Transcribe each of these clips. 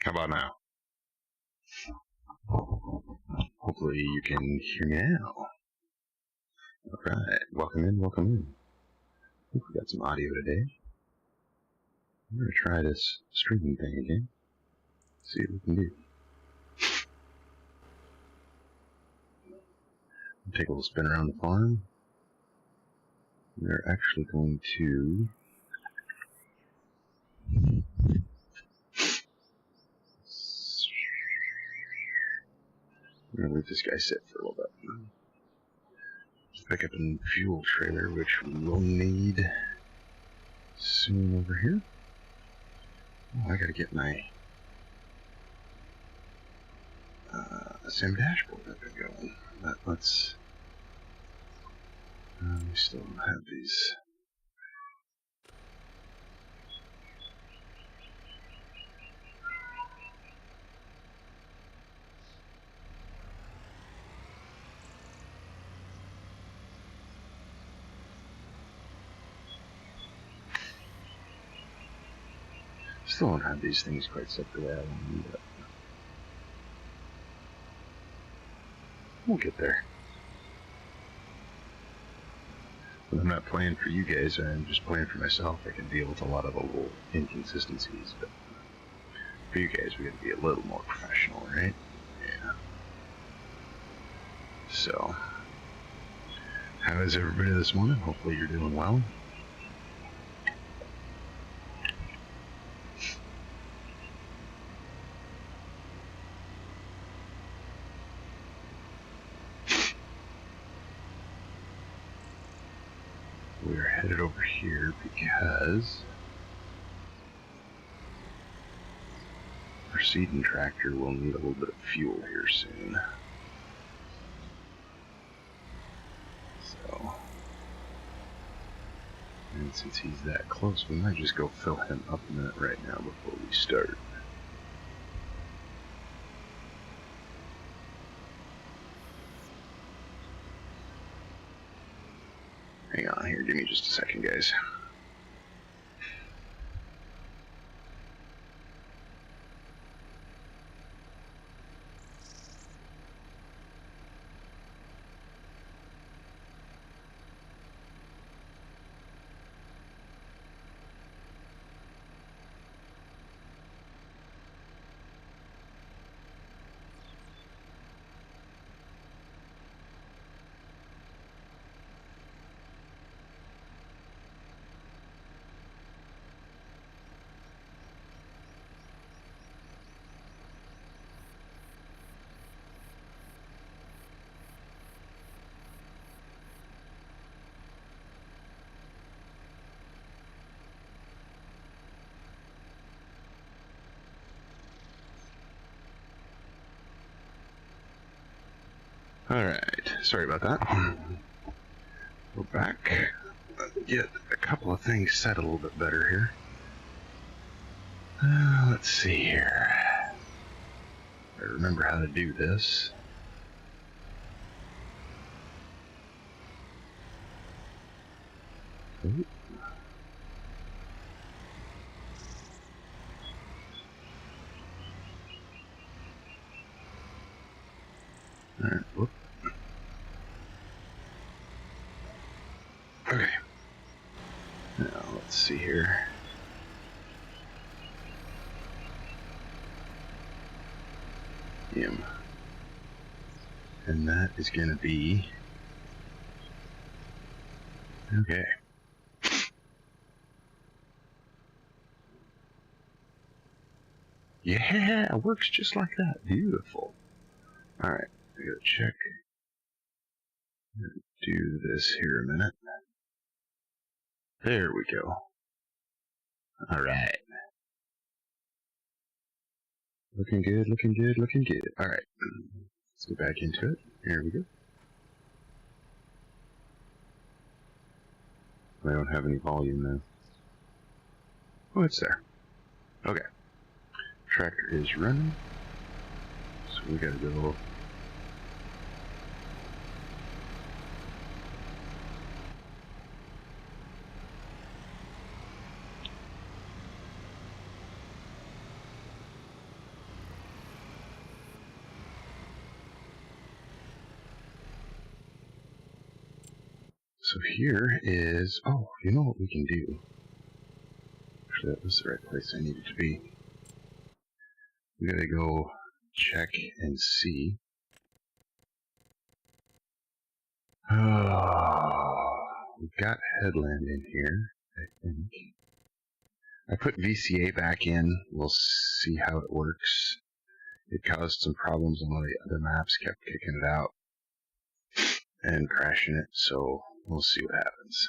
How about now? Hopefully you can hear me now. Alright, welcome in, welcome in. I think we got some audio today. I'm going to try this streaming thing again. See what we can do. Take a little spin around the farm. We're actually going to... I'm going to leave this guy sit for a little bit. Pick up a fuel trailer, which we will need soon over here. Oh, I gotta get my same dashboard up and going. But let's... we still don't have these. Still don't have these things quite set the way I want them, but we'll get there. But I'm not playing for you guys, I'm just playing for myself. I can deal with a lot of the little inconsistencies, but for you guys, we gotta be a little more professional, right? Yeah. So, how is everybody this morning? Hopefully you're doing well. We're headed over here because our seeding tractor will need a little bit of fuel here soon. So, and since he's that close, we might just go fill him up a minute right now before we start. Hang on here, give me just a second, guys. Alright, sorry about that. We're back. Get a couple of things set a little bit better here. Let's see here. I remember how to do this. Ooh. Alright, whoop. Okay. Now, let's see here. Him. And that is going to be... Okay. Yeah, it works just like that. Beautiful. Alright, I gotta check. Do this here a minute. There we go. Alright. Looking good, looking good, looking good. Alright. Let's get back into it. Here we go. I don't have any volume now. Oh, it's there. Okay. Tractor is running. So we gotta go. So here is, oh, you know what we can do? Actually, that was the right place I needed to be. We gotta go check and see. We've got headland in here, I think. I put VCA back in. We'll see how it works. It caused some problems on one of the other maps, kept kicking it out and crashing it, so we'll see what happens.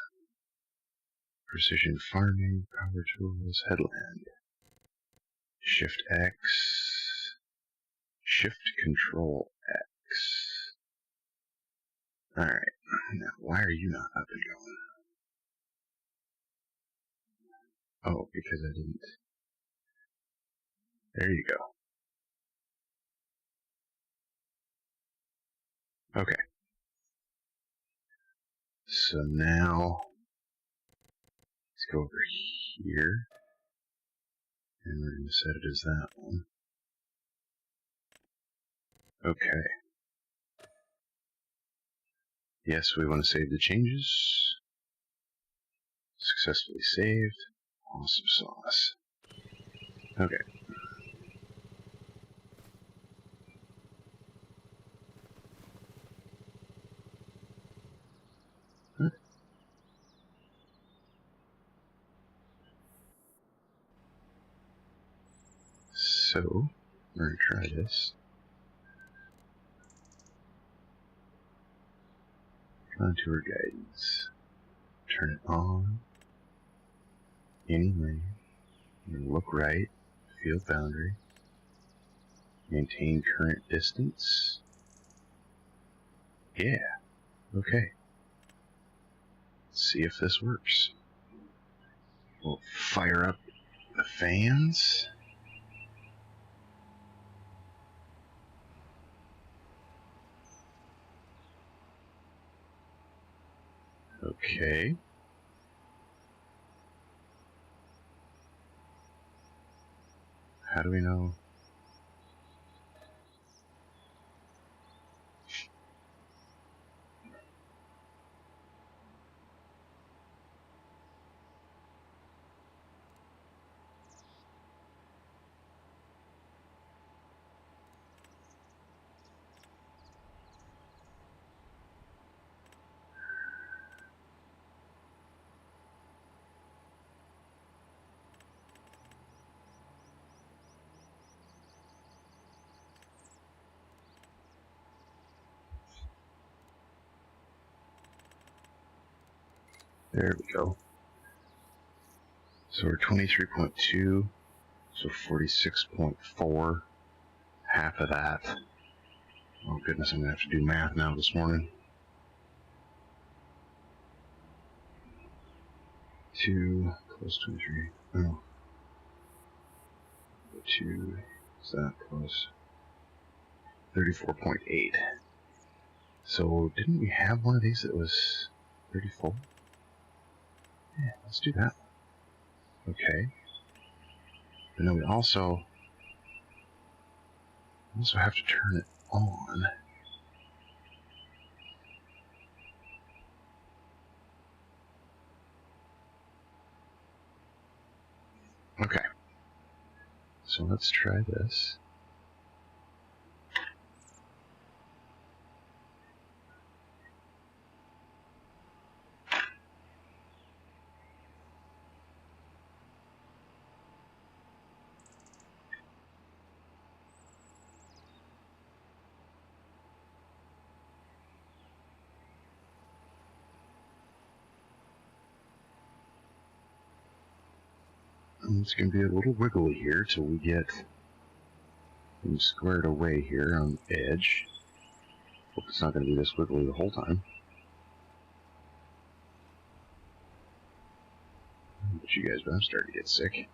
Precision farming, power tools, headland. Shift X. Shift Control X. Alright, now why are you not up and going? Oh, because I didn't. There you go. Okay. So now, let's go over here. And we're going to set it as that one. Okay. Yes, we want to save the changes. Successfully saved. Awesome sauce. Okay. Huh. So, we're going to try this. Contour guidance. Turn it on. Any lane. Look right. Field boundary. Maintain current distance. Yeah. Okay. Let's see if this works. We'll fire up the fans. Okay. How do we know? There we go. So we're 23.2, so 46.4, half of that. Oh goodness, I'm going to have to do math now this morning. 2 plus 23, oh. 2, is that plus 34.8. So didn't we have one of these that was 34? Yeah, let's do that. Okay. But then we also have to turn it on. Okay. So let's try this. It's going to be a little wiggly here till we get things squared away here on the edge. Hope it's not going to be this wiggly the whole time. But you guys, I'm starting to get sick.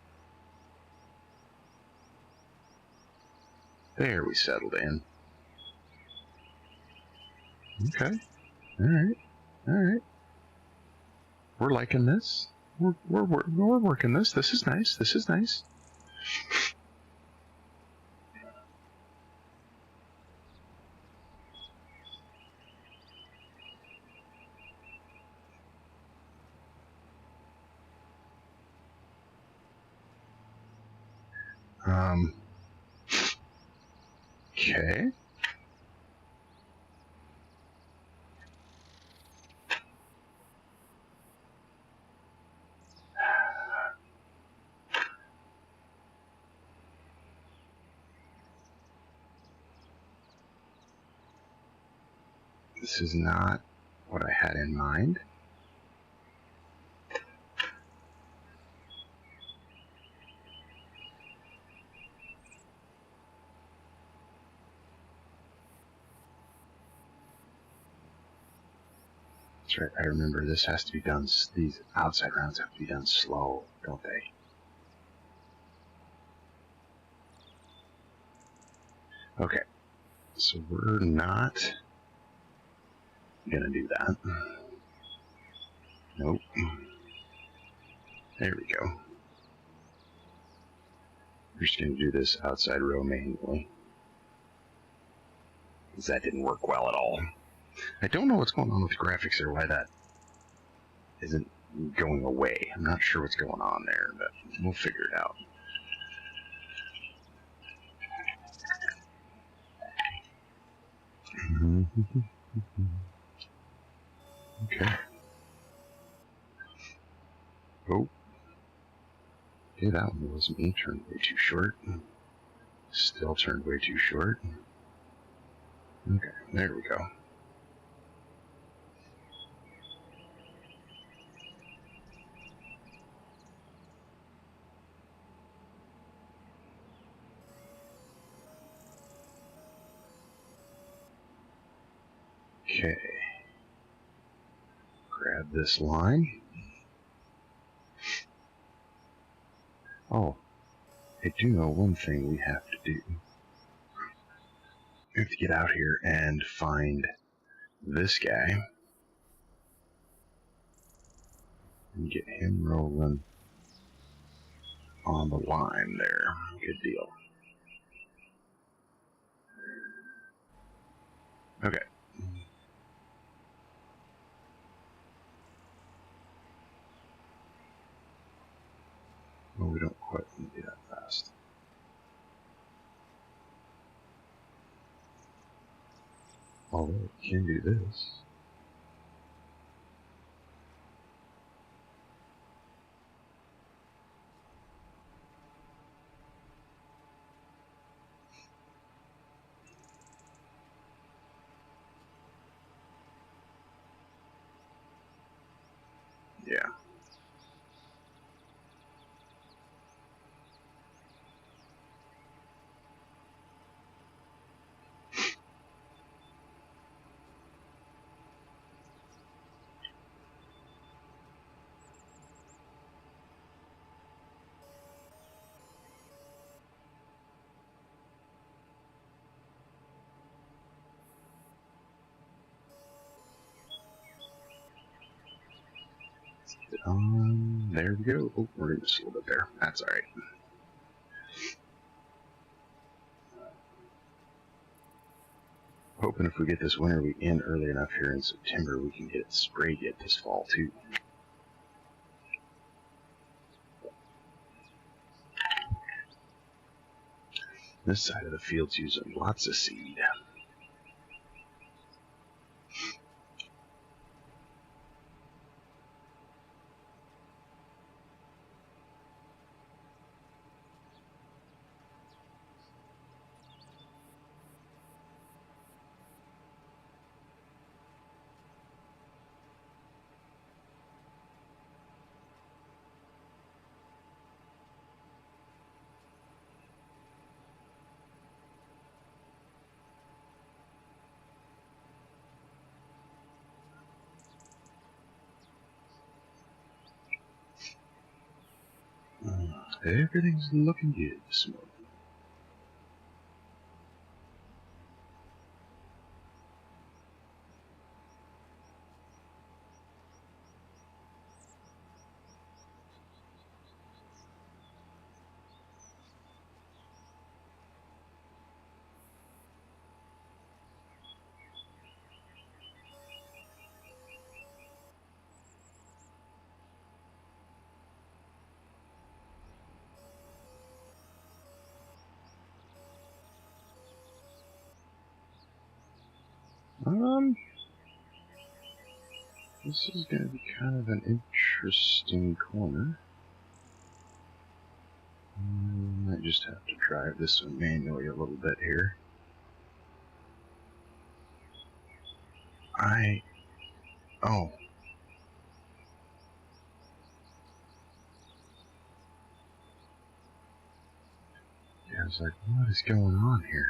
There, we settled in. Okay. Alright. Alright. We're liking this. We're working this. This is nice. This is nice. Okay. This is not what I had in mind. That's right, I remember this has to be done, these outside rounds have to be done slow, don't they? Okay, so we're not gonna do that. Nope. There we go. We're just gonna do this outside row manually, because that didn't work well at all. I don't know what's going on with the graphics there, why that isn't going away. I'm not sure what's going on there, but we'll figure it out. Okay. Oh. Okay, that one was me. Turned way too short. Still turned way too short. Okay, there we go. Okay. Grab this line. Oh, I do know one thing we have to do. We have to get out here and find this guy and get him rolling on the line there. Good deal. Okay. Well, we don't quite want to be that fast. Although we can do this. Yeah. There we go. Oh, we're just a little bit there. That's all right. Hoping if we get this winter week in early enough here in September, we can get it sprayed yet this fall too. This side of the field's using lots of seed. Everything's looking good this morning. This is going to be kind of an interesting corner. I might just have to drive this one manually a little bit here. Oh. Yeah, I was like, what is going on here?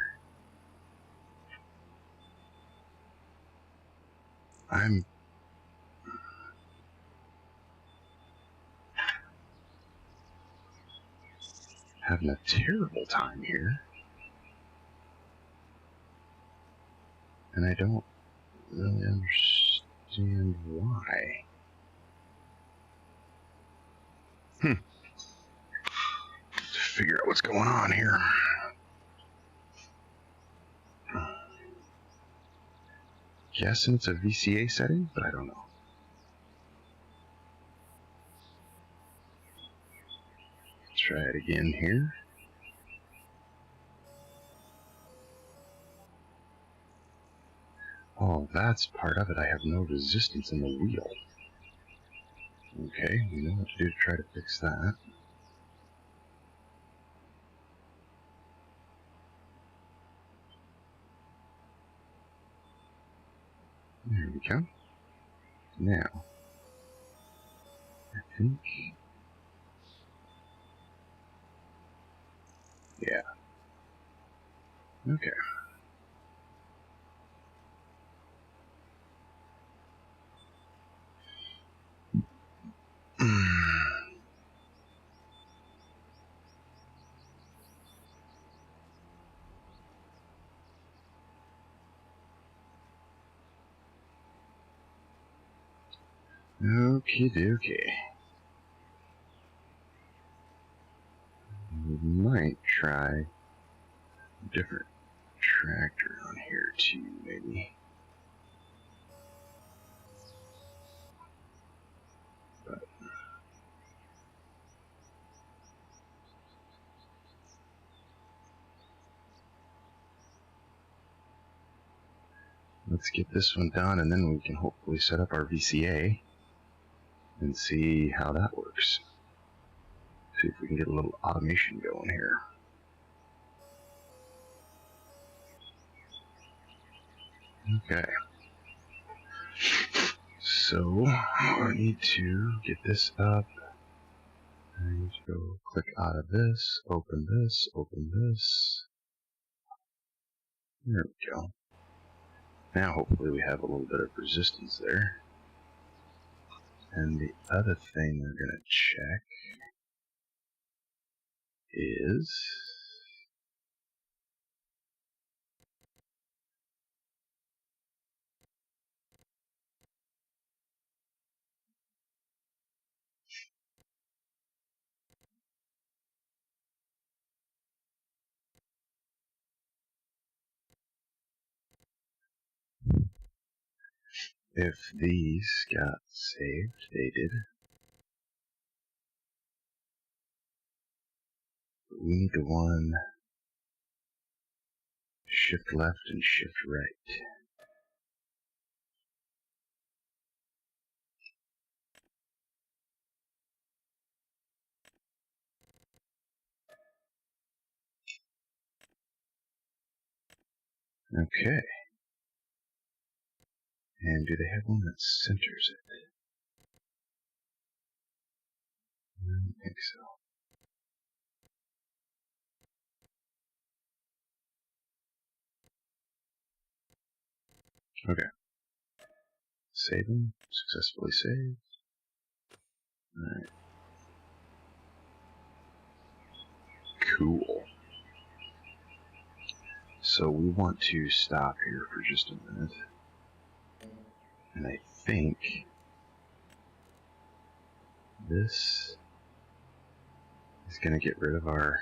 I'm having a terrible time here. And I don't really understand why. To figure out what's going on here. Guessing it's a VCA setting, but I don't know. Let's try it again here. Oh, that's part of it. I have no resistance in the wheel. Okay, we know what to do to try to fix that. There we go. Now, I think... yeah. Okay. Okie dokie. We might try a different tractor on here too, maybe. But let's get this one done, and then we can hopefully set up our VCA and see how that works. See if we can get a little automation going here. Okay. So, I need to get this up. I need to go click out of this, open this, open this. There we go. Now hopefully we have a little bit of resistance there. And the other thing we're going to check is if these got saved. They did. We need the one shift left and shift right. Okay. And do they have one that centers it? I don't think so. Okay. Saving. Successfully saved. Alright. Cool. So we want to stop here for just a minute. And I think this is going to get rid of our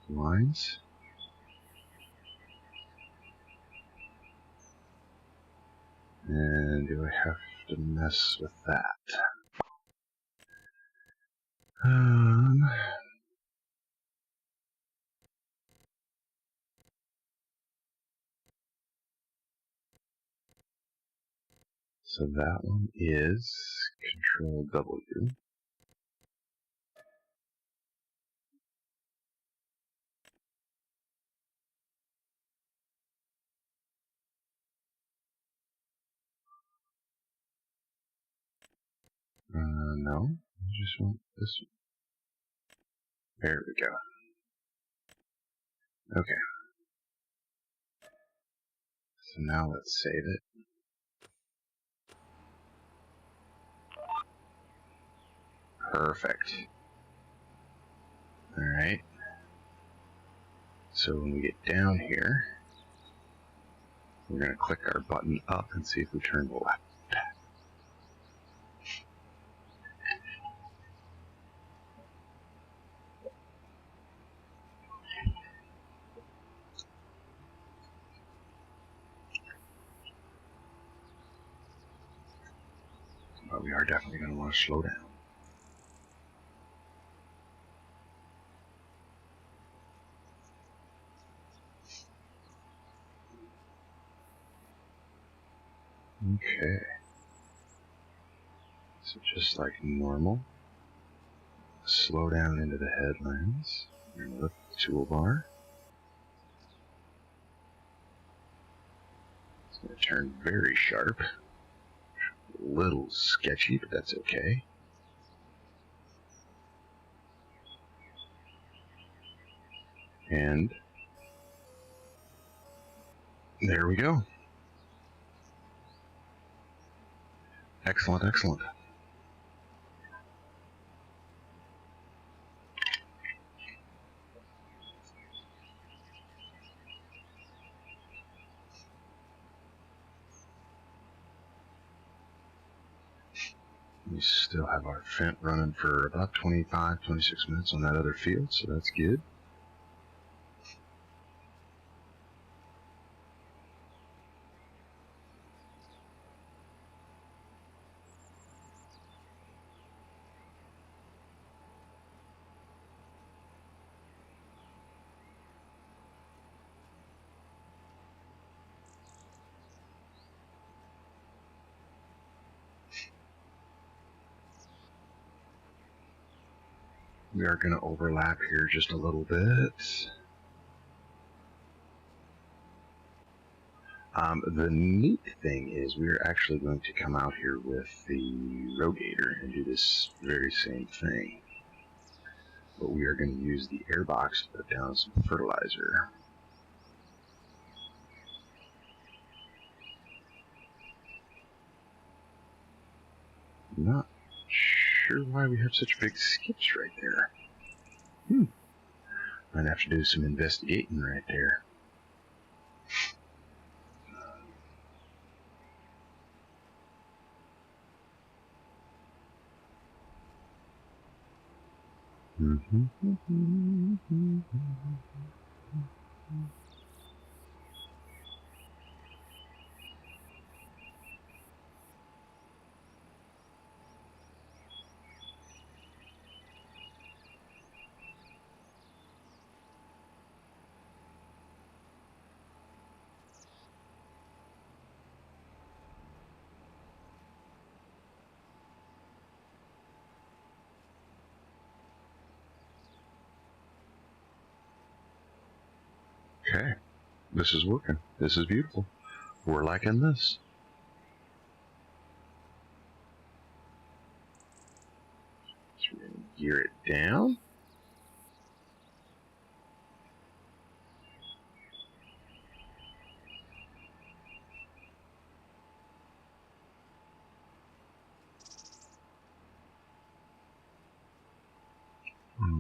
lines. And do I have to mess with that? So that one is Control W. No, I just want this one. There we go. Okay. So now let's save it. Perfect. Alright. So when we get down here, we're going to click our button up and see if we turn left. But we are definitely going to want to slow down. Okay. So just like normal, slow down into the headlands. We're going to lift the toolbar. It's going to turn very sharp. A little sketchy, but that's okay. And there we go. Excellent, excellent. We still have our fent running for about 25, 26 minutes on that other field, so that's good. We are going to overlap here just a little bit. The neat thing is we're actually going to come out here with the rogator and do this very same thing. But we are going to use the airbox to put down some fertilizer. Not sure why we have such big skips right there. Might have to do some investigating right there. Okay, this is working. This is beautiful. We're liking this. So we're going to gear it down.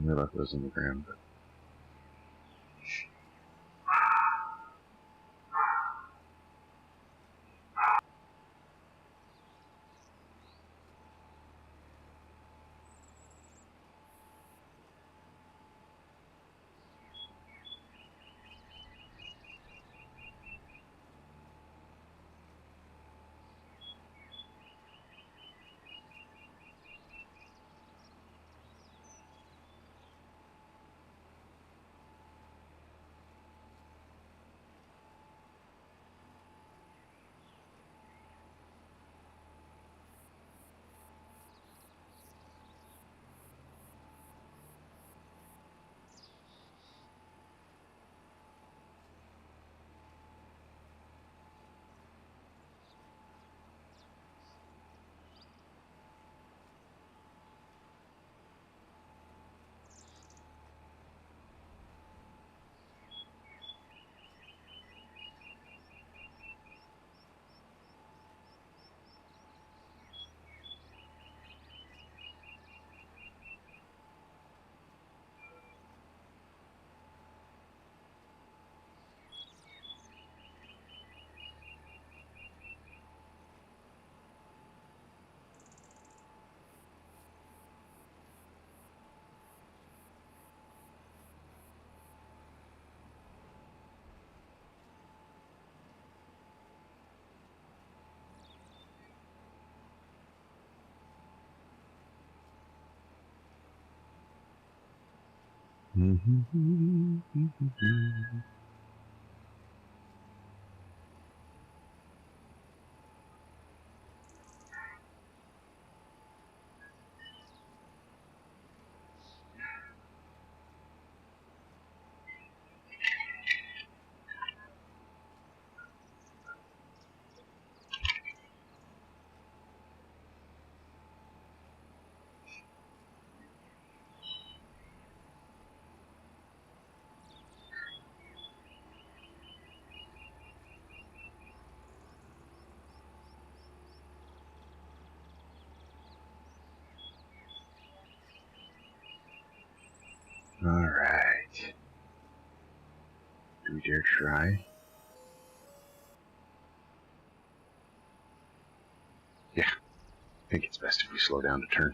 We left those on the ground. Alright. Do we dare try? Yeah. I think it's best if we slow down to turn.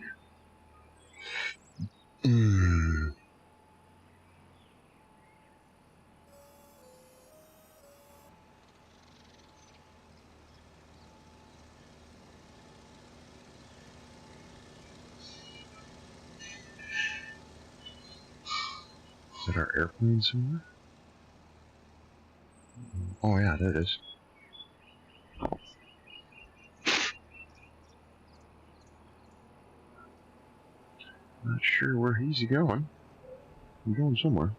Is that our airplane somewhere? Oh yeah, there it is. Not sure where he's going. He's going somewhere.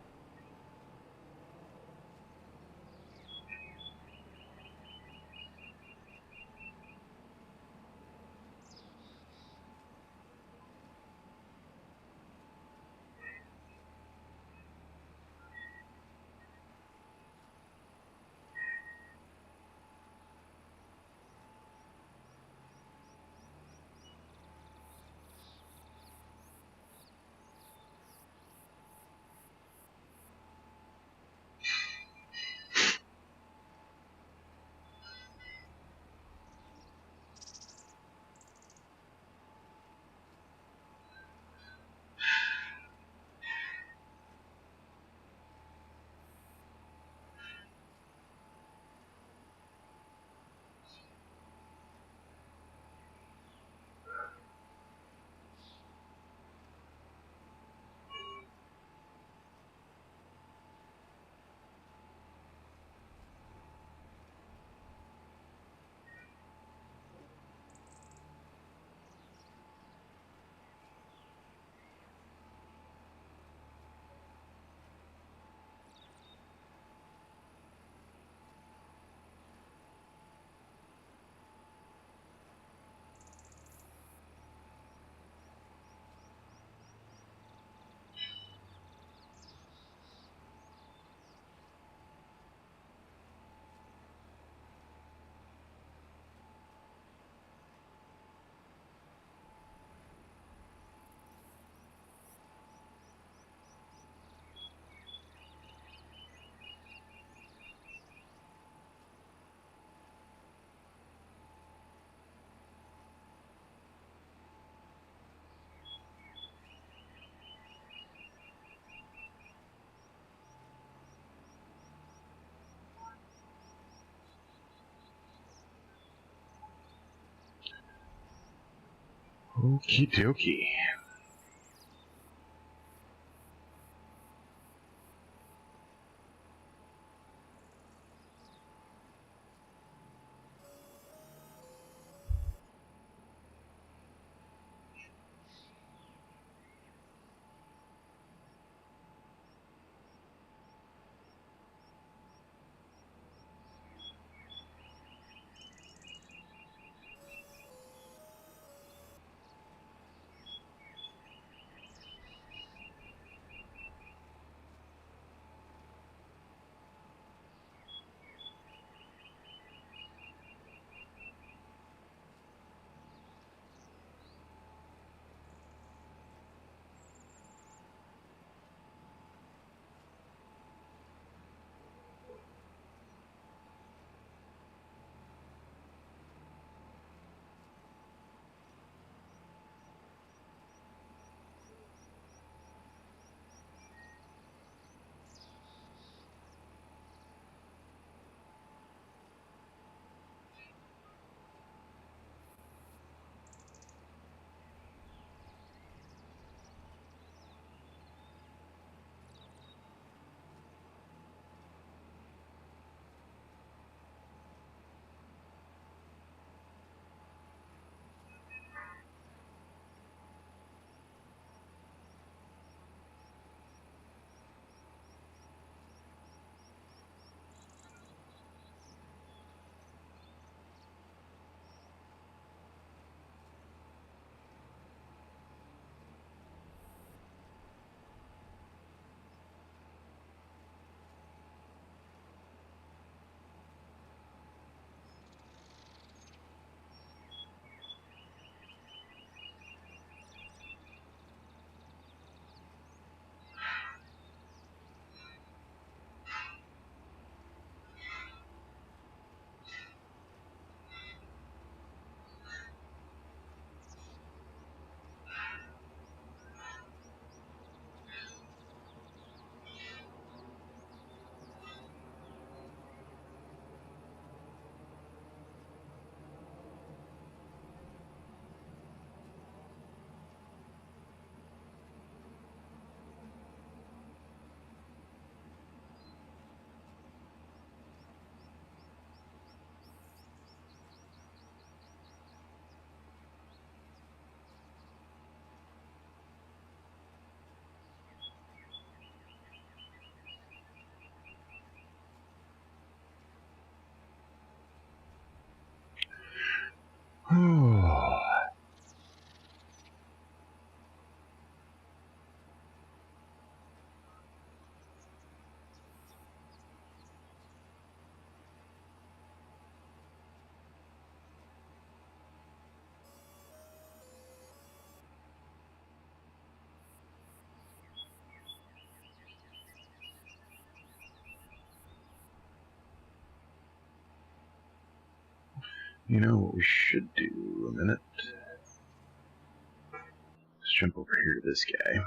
Okie dokie. Oh. You know what we should do? A minute. Let's jump over here to this guy.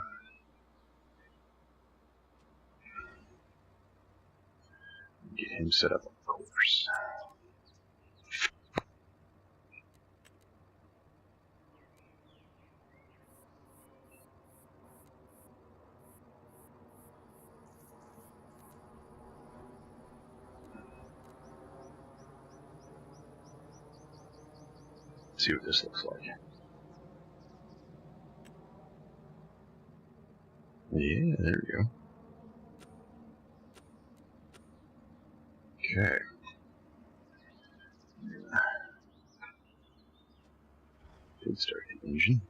Get him set up on the course. See what this looks like. Yeah, there we go. Okay. Did start the engine.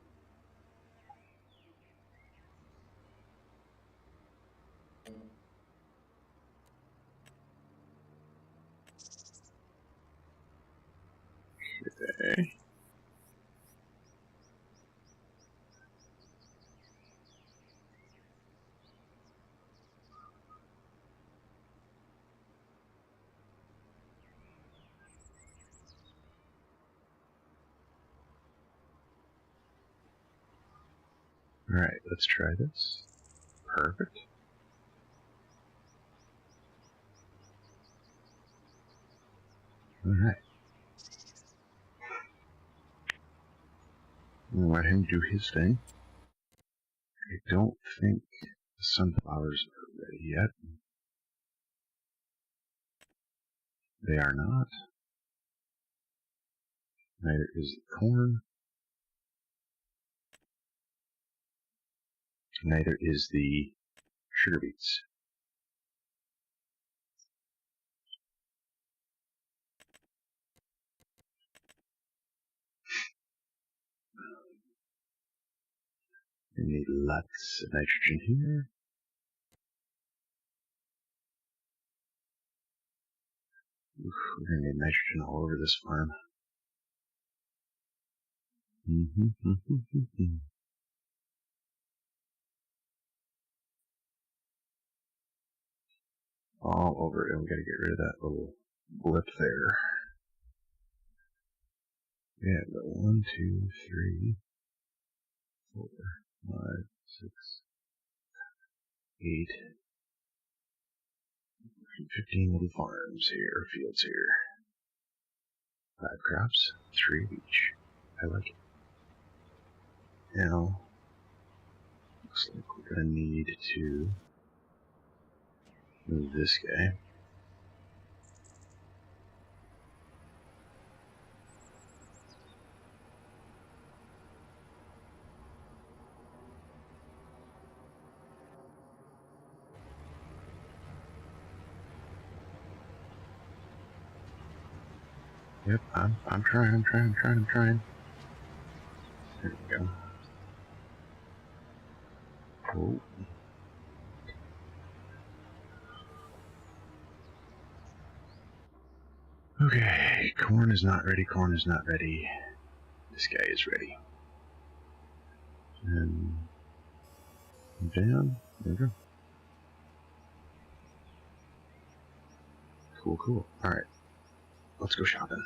Okay. Alright, let's try this. Perfect. Alright. We'll let him do his thing. I don't think the sunflowers are ready yet. They are not. Neither is the corn. Neither is the sugar beets. We need lots of nitrogen here. Oof, we're going to need nitrogen all over this farm. All over it, and we got to get rid of that little blip there. Yeah, but 1, 2, 3, 4, 5, 6, 8, 15 little farms here, fields here. 5 crops, 3 of each. I like it. Now, looks like we're going to need to move this guy. Yep, I'm trying. There we go. Oh. Okay, corn is not ready. This guy is ready. And down. There we go. Cool. Alright, let's go shopping.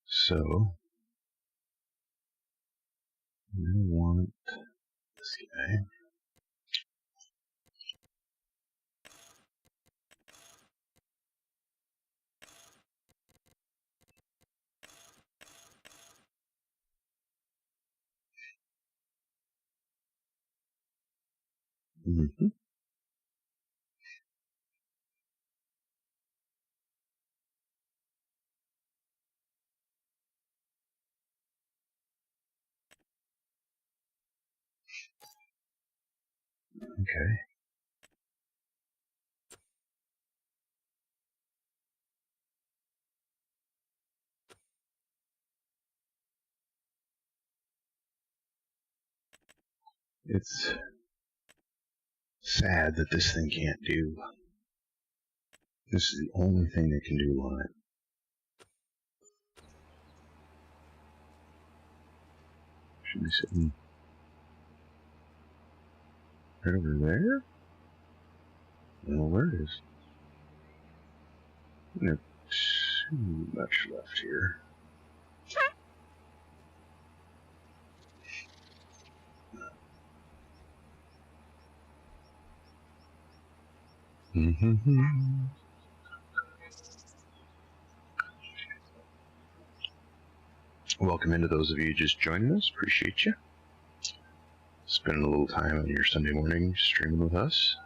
So, I want this guy. Okay. It's sad that this thing can't do. This is the only thing that can do line. Should be sitting right over there. I don't know where it is. Not too much left here. Welcome into those of you just joining us. Appreciate you. Spending a little time on your Sunday morning streaming with us.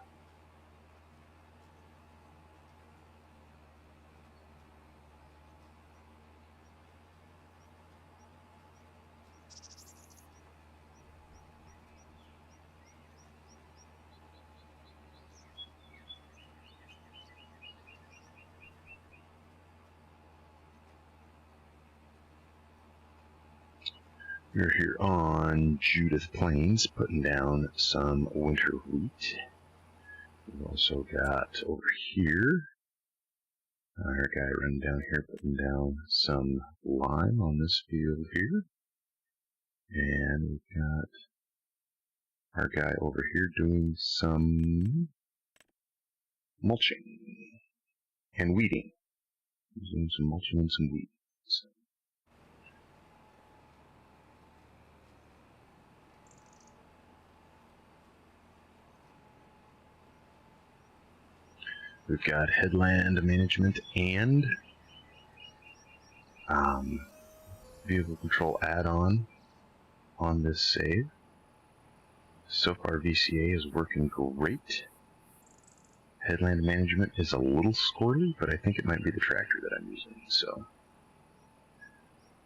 We're here on Judith Plains, putting down some winter wheat. We've also got over here, our guy running down here, putting down some lime on this field here. And we've got our guy over here doing some mulching and weeding. He's doing some mulching and some weeding. So. We've got headland management and vehicle control add-on on this save. So far VCA is working great. Headland management is a little squirrely, but I think it might be the tractor that I'm using. So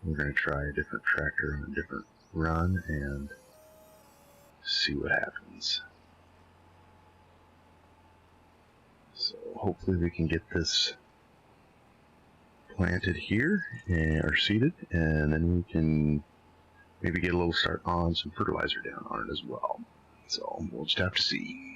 we're going to try a different tractor on a different run and see what happens. So hopefully we can get this planted here or seeded, and then we can maybe get a little start on some fertilizer down on it as well. So we'll just have to see.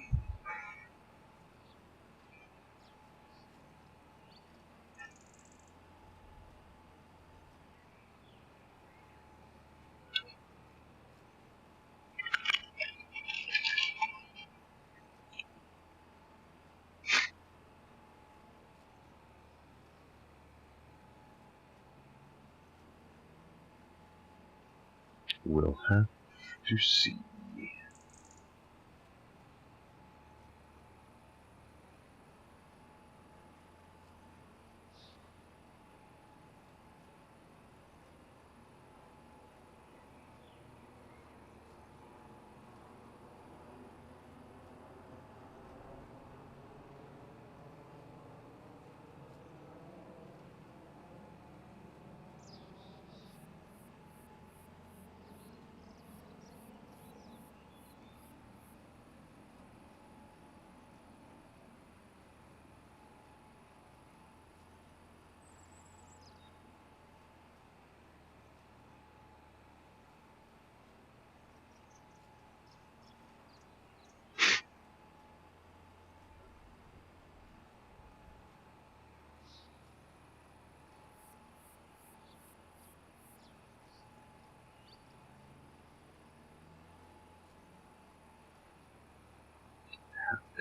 We'll have to see.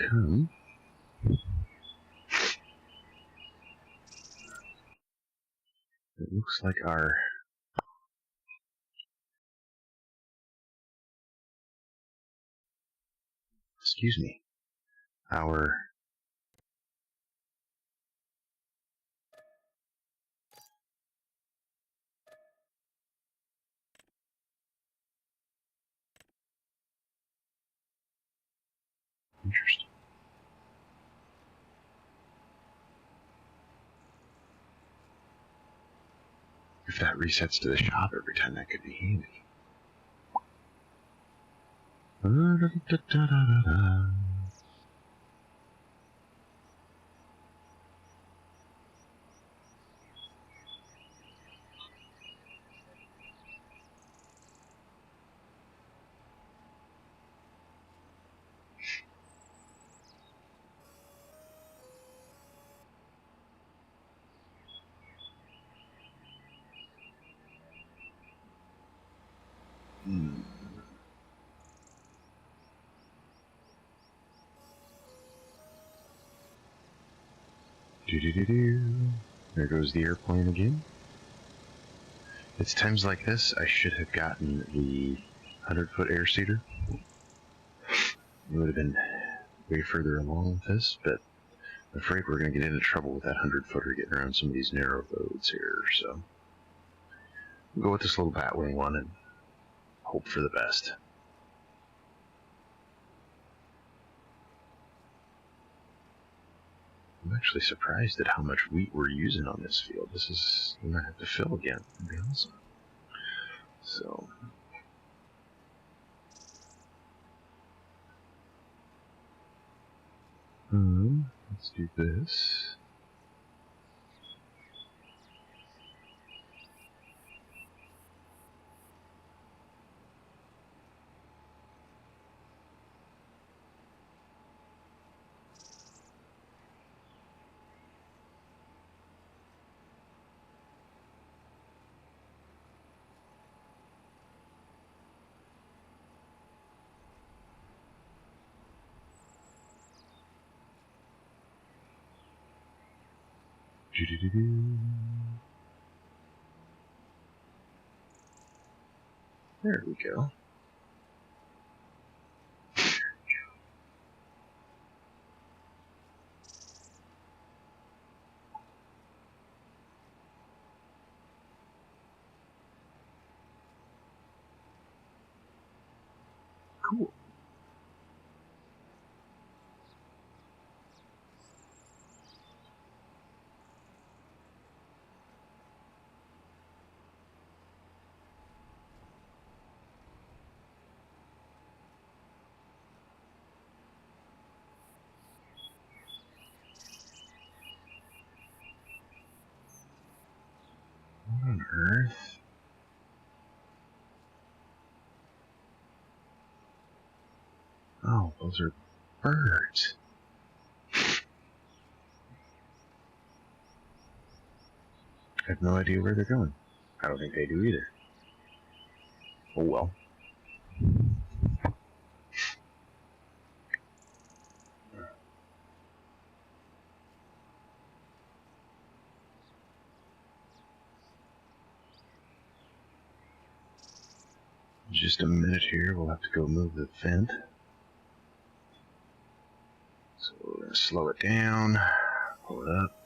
It looks like our our interesting. If that resets to the shop every time, that could be handy. There goes the airplane again. It's times like this I should have gotten the 100-foot air seeder. It would have been way further along with this, but I'm afraid we're going to get into trouble with that 100-footer getting around some of these narrow roads here, so we'll go with this little batwing one and hope for the best. I'm actually surprised at how much wheat we're using on this field. This is going to have to fill again. That'd be awesome. So, let's do this. There we go. Cool. What on earth? Oh, those are birds. I have no idea where they're going. I don't think they do either. Oh well. Just a minute here, we'll have to go move the vent. So we're going to slow it down, pull it up,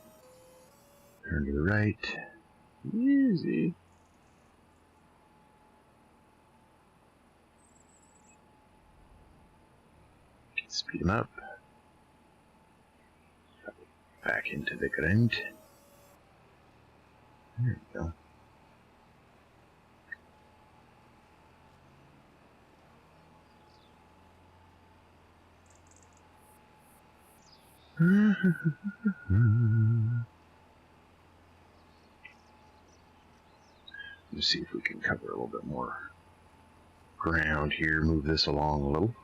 turn to the right. Easy. Speed them up. Back into the ground. There we go. Let's see if we can cover a little bit more ground here. Move this along a little.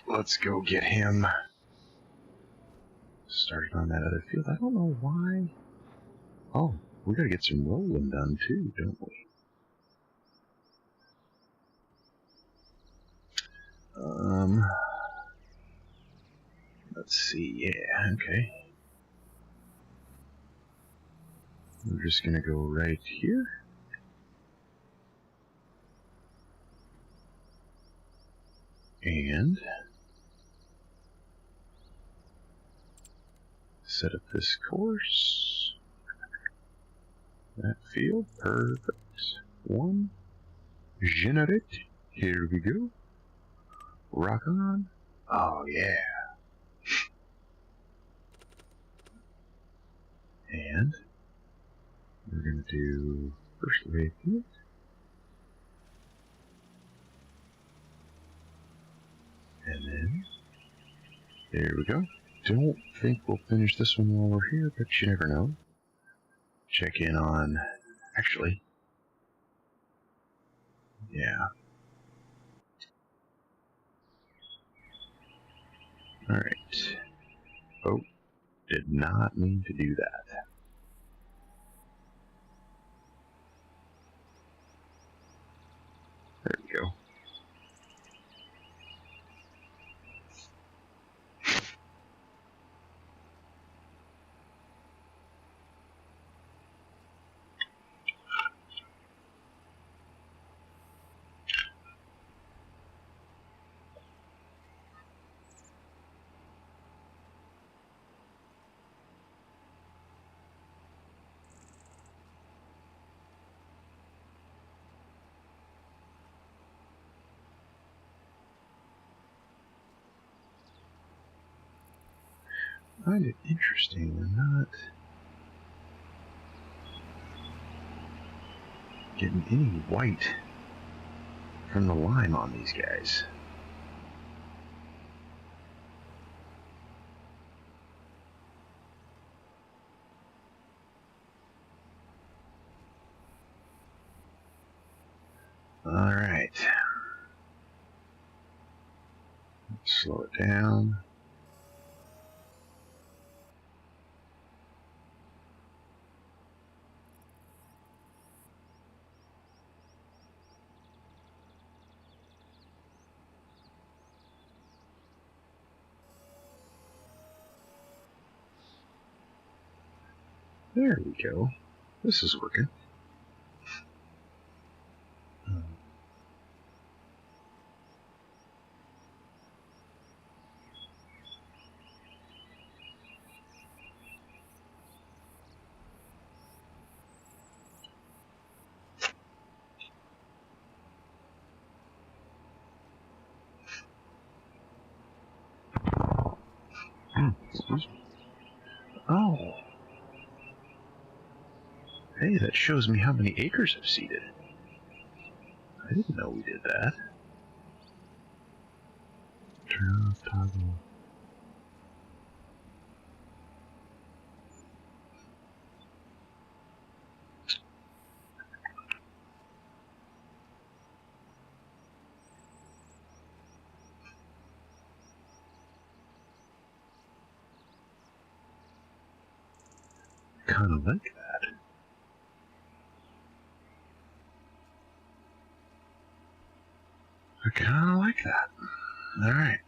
Let's go get him started on that other field. I don't know why. Oh, we gotta get some rolling done too, don't we? Let's see. Yeah, okay. We're just gonna go right here. And set up this course. That field, perfect. One. Generate. Here we go. Rock on. Oh, yeah. And we're going to do first wave field. And then, there we go. Don't think we'll finish this one while we're here, but you never know. Check in on, actually, yeah. Alright. Oh, did not mean to do that. There we go. I find it interesting we're not getting any white from the lime on these guys. Alright. Slow it down. There we go. This is working. Excuse me. Oh. Hey, that shows me how many acres I've seeded. I didn't know we did that. Turn off toggle. Kind of like that. I kind of like that. All right.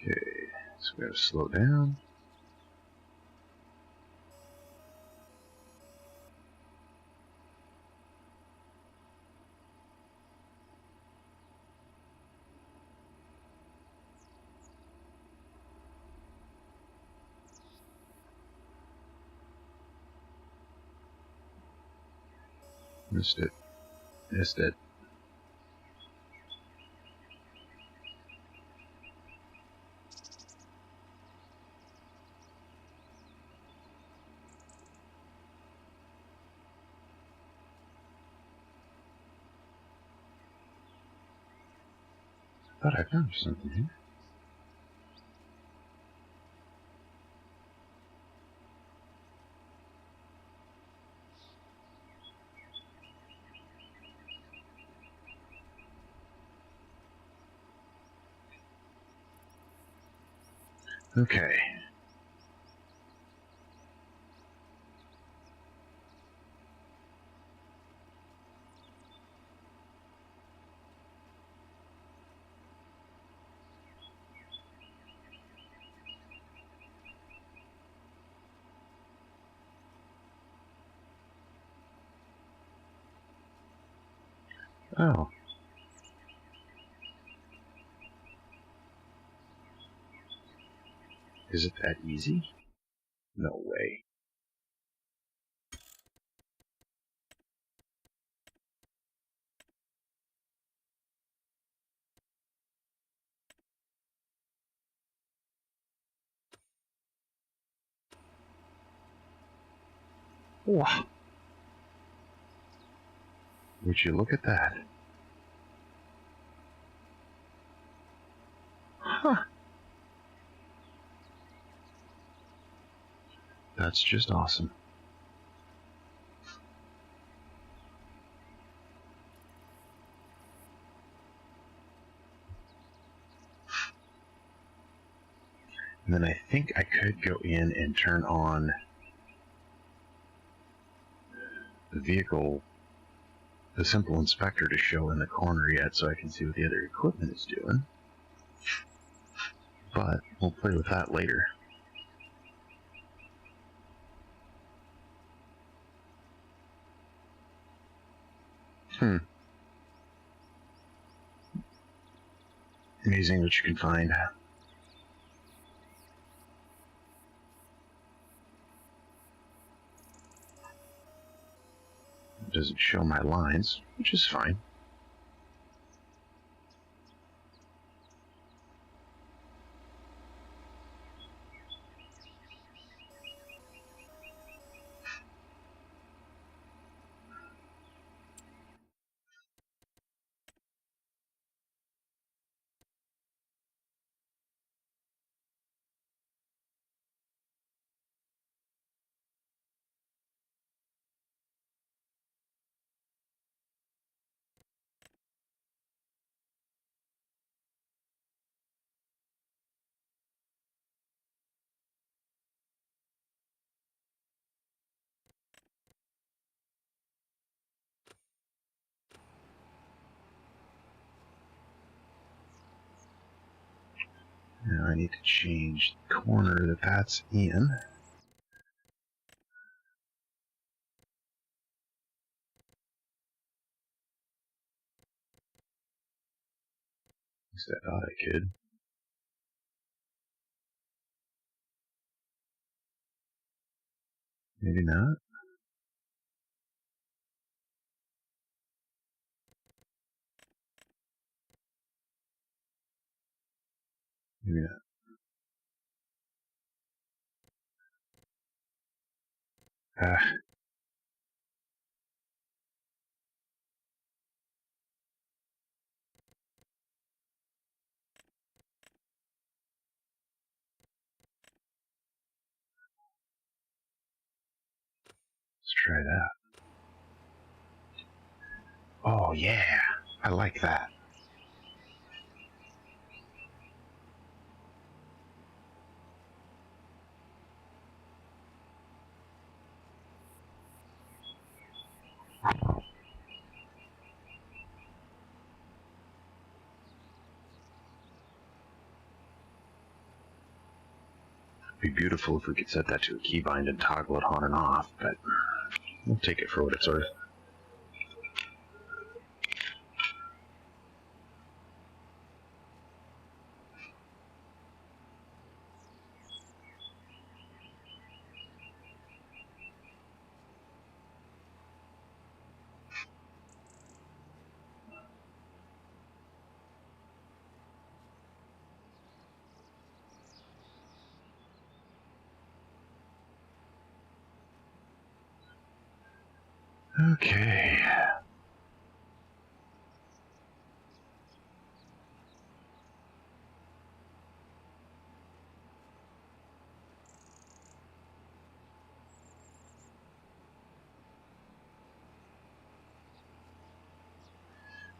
Okay, so we gotta slow down. Missed it. Missed it. thought I found something here. Okay. Oh. Is it that easy? No way. Wow. Would you look at that? Huh. That's just awesome. And then I think I could go in and turn on the vehicle, the simple inspector, to show in the corner yet so I can see what the other equipment is doing. But we'll play with that later. Amazing what you can find. It doesn't show my lines, which is fine. Now I need to change the corner that that's in. At least I thought I could. Maybe not. Maybe not. Let's try that. Oh yeah, I like that. It'd be beautiful if we could set that to a keybind and toggle it on and off, but we'll take it for what it's worth. Okay.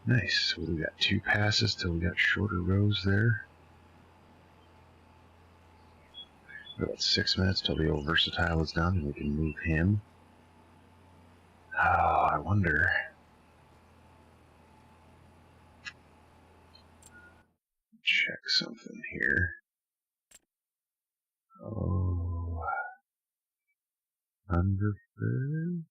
Nice. So we got 2 passes till we got shorter rows there. About 6 minutes till the old versatile is done and we can move him. Oh, I wonder. Check something here. Oh, underfed.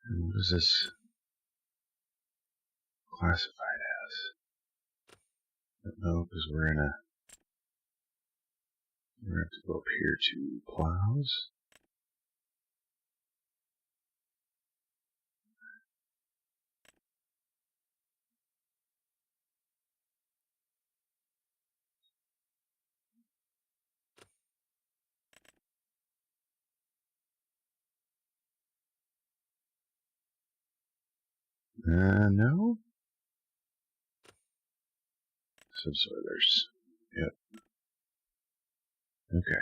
And what is this classified as? I don't know, because we're going to have to go up here to plows. No. Subsoilers. Yep. Okay.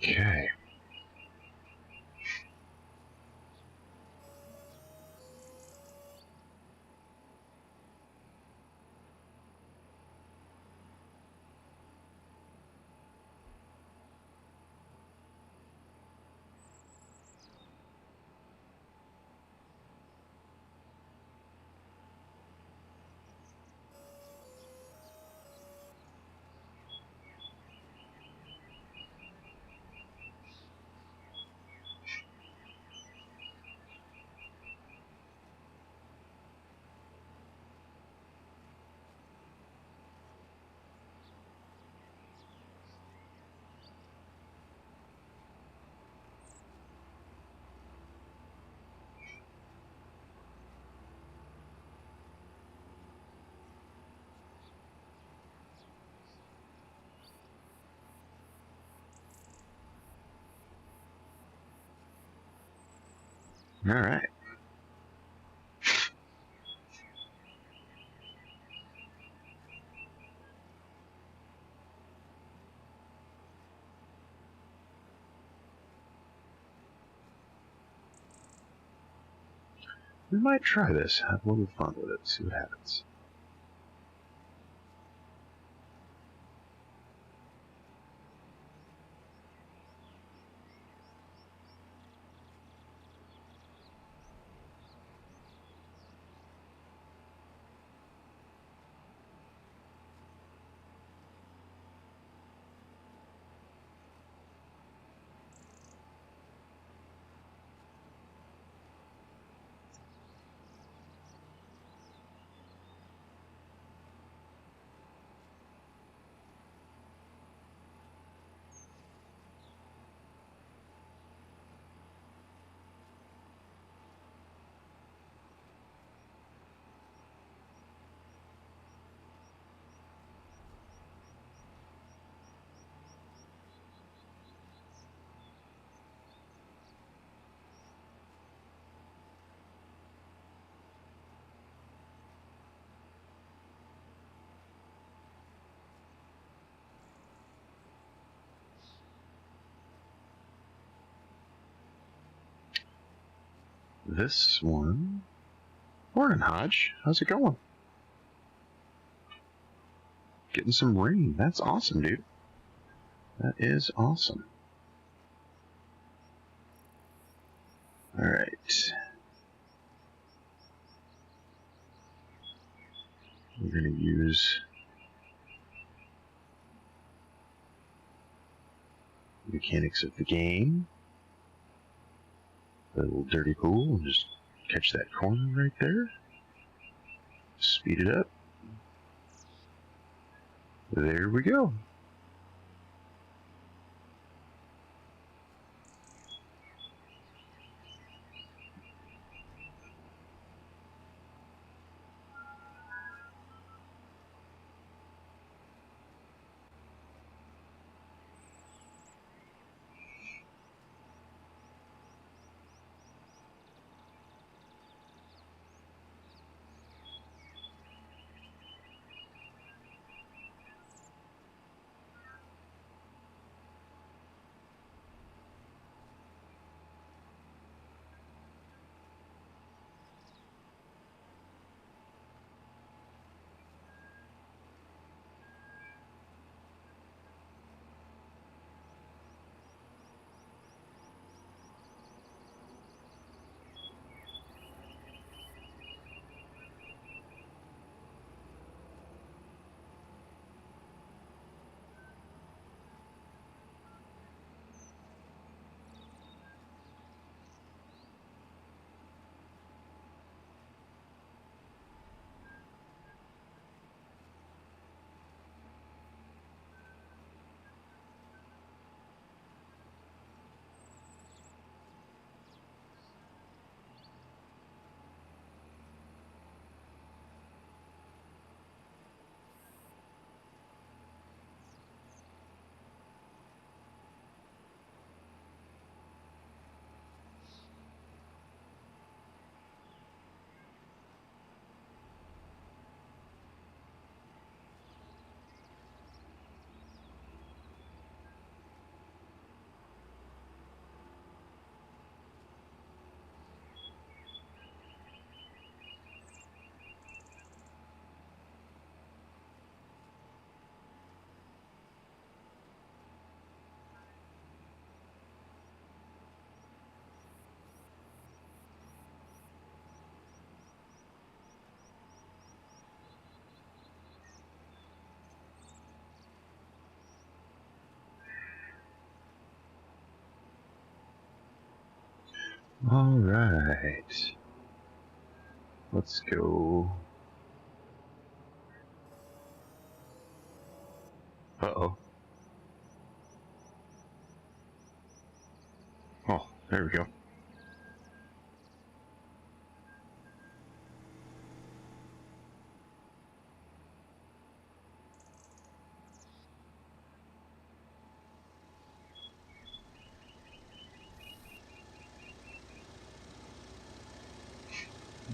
Okay. All right. We might try this. Have a little fun with it. See what happens. This one. Morning, Hodge. How's it going? Getting some rain. That's awesome, dude. That is awesome. Alright. We're going to use mechanics of the game. A little dirty pool and just catch that corner right there. Speed it up. There we go. All right. Let's go. Uh-oh. Oh, there we go.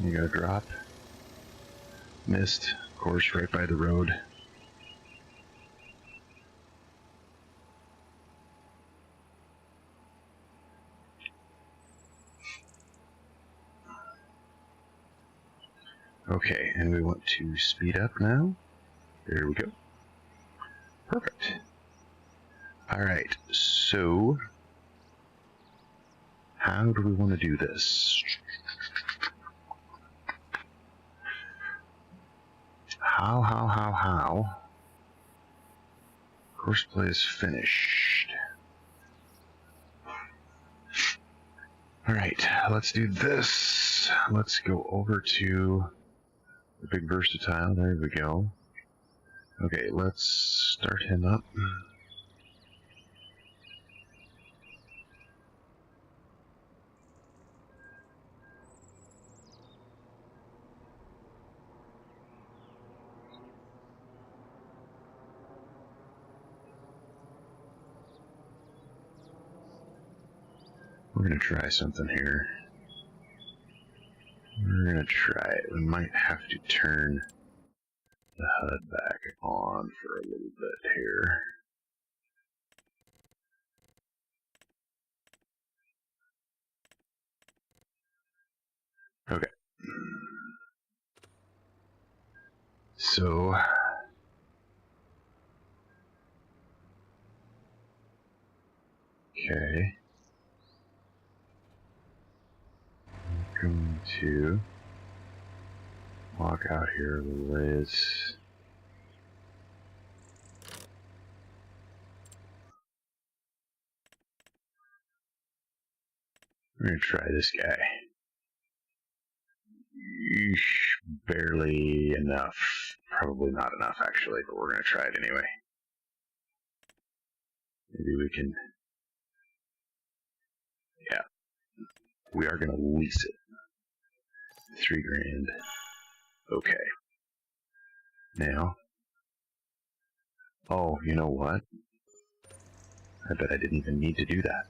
You got a drop. Missed, of course, right by the road. Okay, and we want to speed up now. There we go. Perfect. Alright, so how do we want to do this? How? Course play is finished. Alright, let's do this. Let's go over to the big versatile. There we go. Okay, let's start him up. We're going to try something here. We're going to try it. We might have to turn the HUD back on for a little bit here. Okay. So Okay. I'm going to walk out here a little ways. We're going to try this guy. Eesh, barely enough. Probably not enough, actually, but we're going to try it anyway. Maybe we can... Yeah. We are going to lease it. $3 grand. Okay. Now... Oh, you know what? I bet I didn't even need to do that.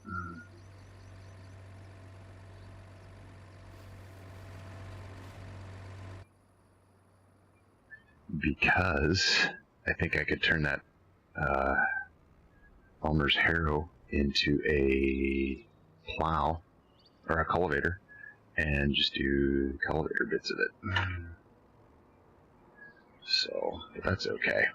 Because I think I could turn that Elmer's harrow into a plow or a cultivator and just do cultivator bits of it. So, but that's okay.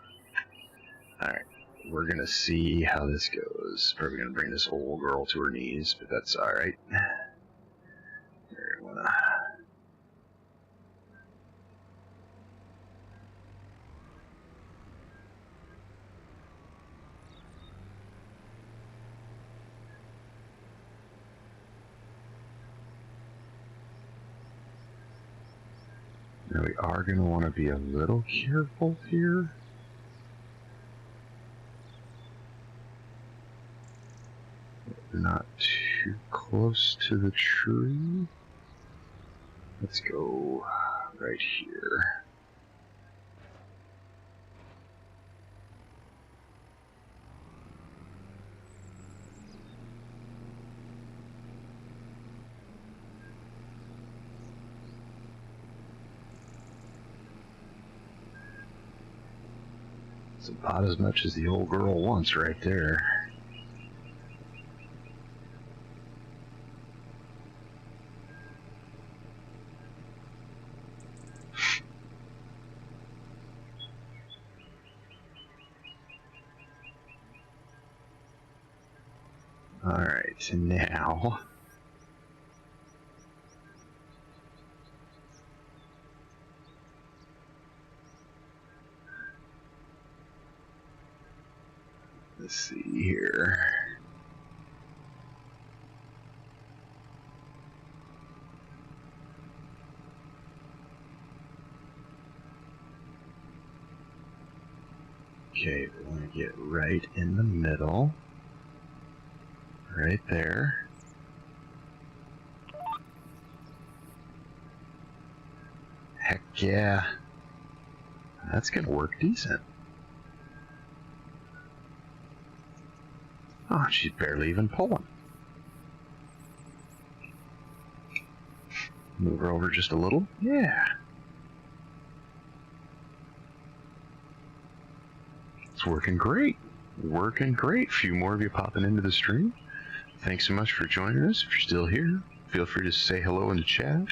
Alright, we're gonna see how this goes. Probably gonna bring this old girl to her knees, but that's alright. Now we are going to want to be a little careful here. We're not too close to the tree. Let's go right here. It's about as much as the old girl wants right there. Alright, now... Let's see here. Okay, we want to get right in the middle. Right there. Heck yeah. That's going to work decent. Oh, she's barely even pulling. Move her over just a little. Yeah. It's working great. Working great. A few more of you popping into the stream. Thanks so much for joining us. If you're still here, feel free to say hello in the chat.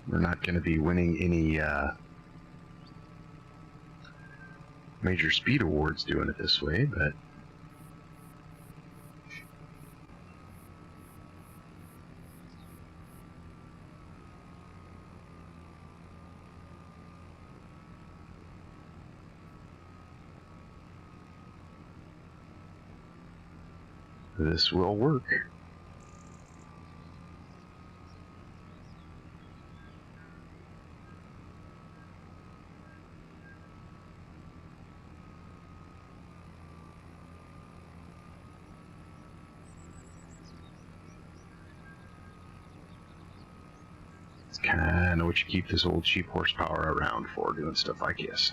We're not going to be winning any major speed awards doing it this way, but this will work. It's kind of what you keep this old cheap horsepower around for, doing stuff like this.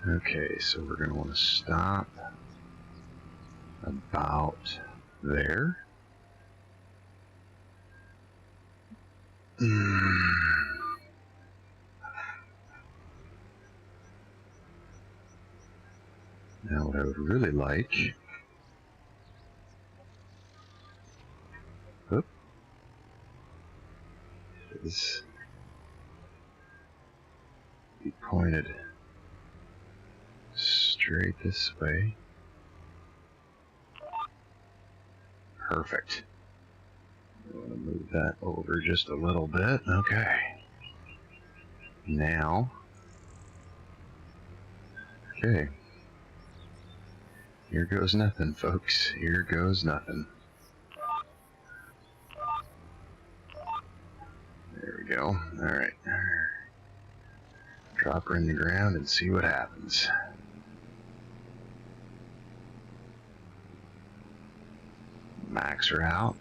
Okay, so we're going to want to stop about there. Now what I would really like... is be pointed straight this way. Perfect. I want to move that over just a little bit. Okay. Now. Okay. Here goes nothing, folks. Here goes nothing. There we go. Alright. Drop her in the ground and see what happens. Max her out.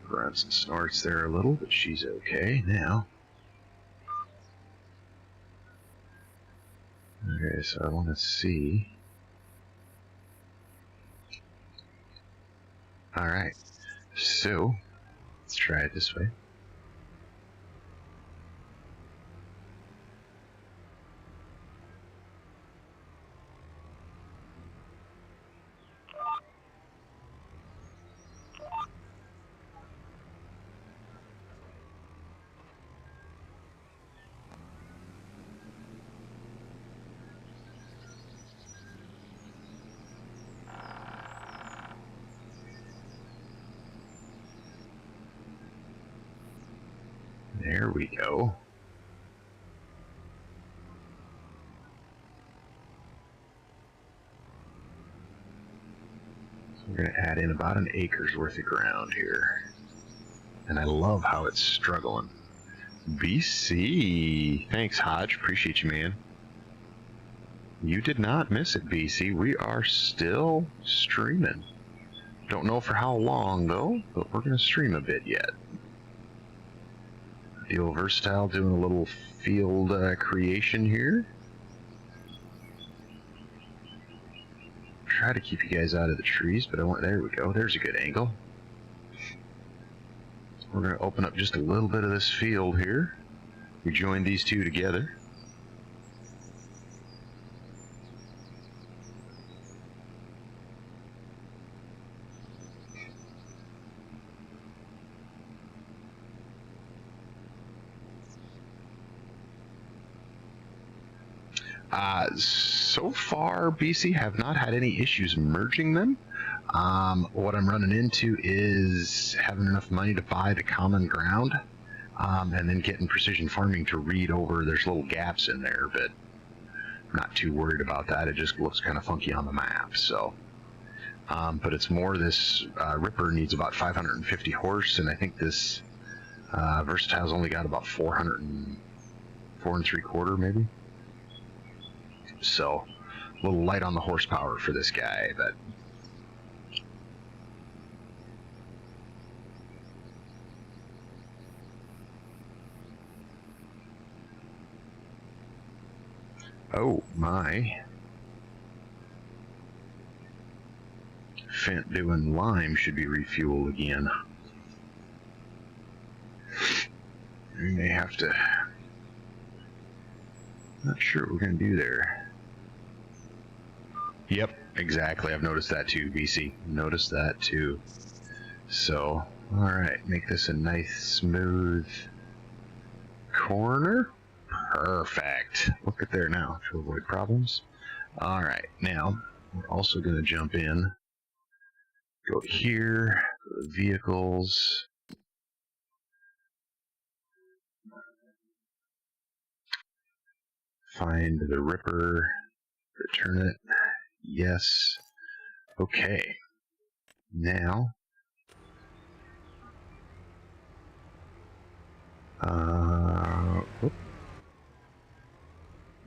Grunts and snorts there a little, but she's okay now. Okay, so I want to see. Alright, so let's try it this way. There we go. So we're going to add in about an acre's worth of ground here. And I love how it's struggling. BC. Thanks, Hodge. Appreciate you, man. You did not miss it, BC. We are still streaming. Don't know for how long, though, but we're going to stream a bit yet. The old Versatile doing a little field creation here. Try to keep you guys out of the trees, but I want... There we go. There's a good angle. We're going to open up just a little bit of this field here. We join these two together. So far, BC have not had any issues merging them. What I'm running into is having enough money to buy the common ground, and then getting precision farming to read over. There's little gaps in there, but I'm not too worried about that. It just looks kind of funky on the map. So, but it's more this Ripper needs about 550 horse, and I think this Versatile's only got about 4 3/4 maybe. So, a little light on the horsepower for this guy, but... Oh, my. Fent doing lime should be refueled again. We may have to... Not sure what we're going to do there. Yep, exactly. I've noticed that too, BC. Noticed that too. So, alright, make this a nice, smooth corner. Perfect. Look at there now to avoid problems. Alright, now, we're also going to jump in. Go here, go to vehicles. Find the Ripper, return it. Yes. Okay. Now,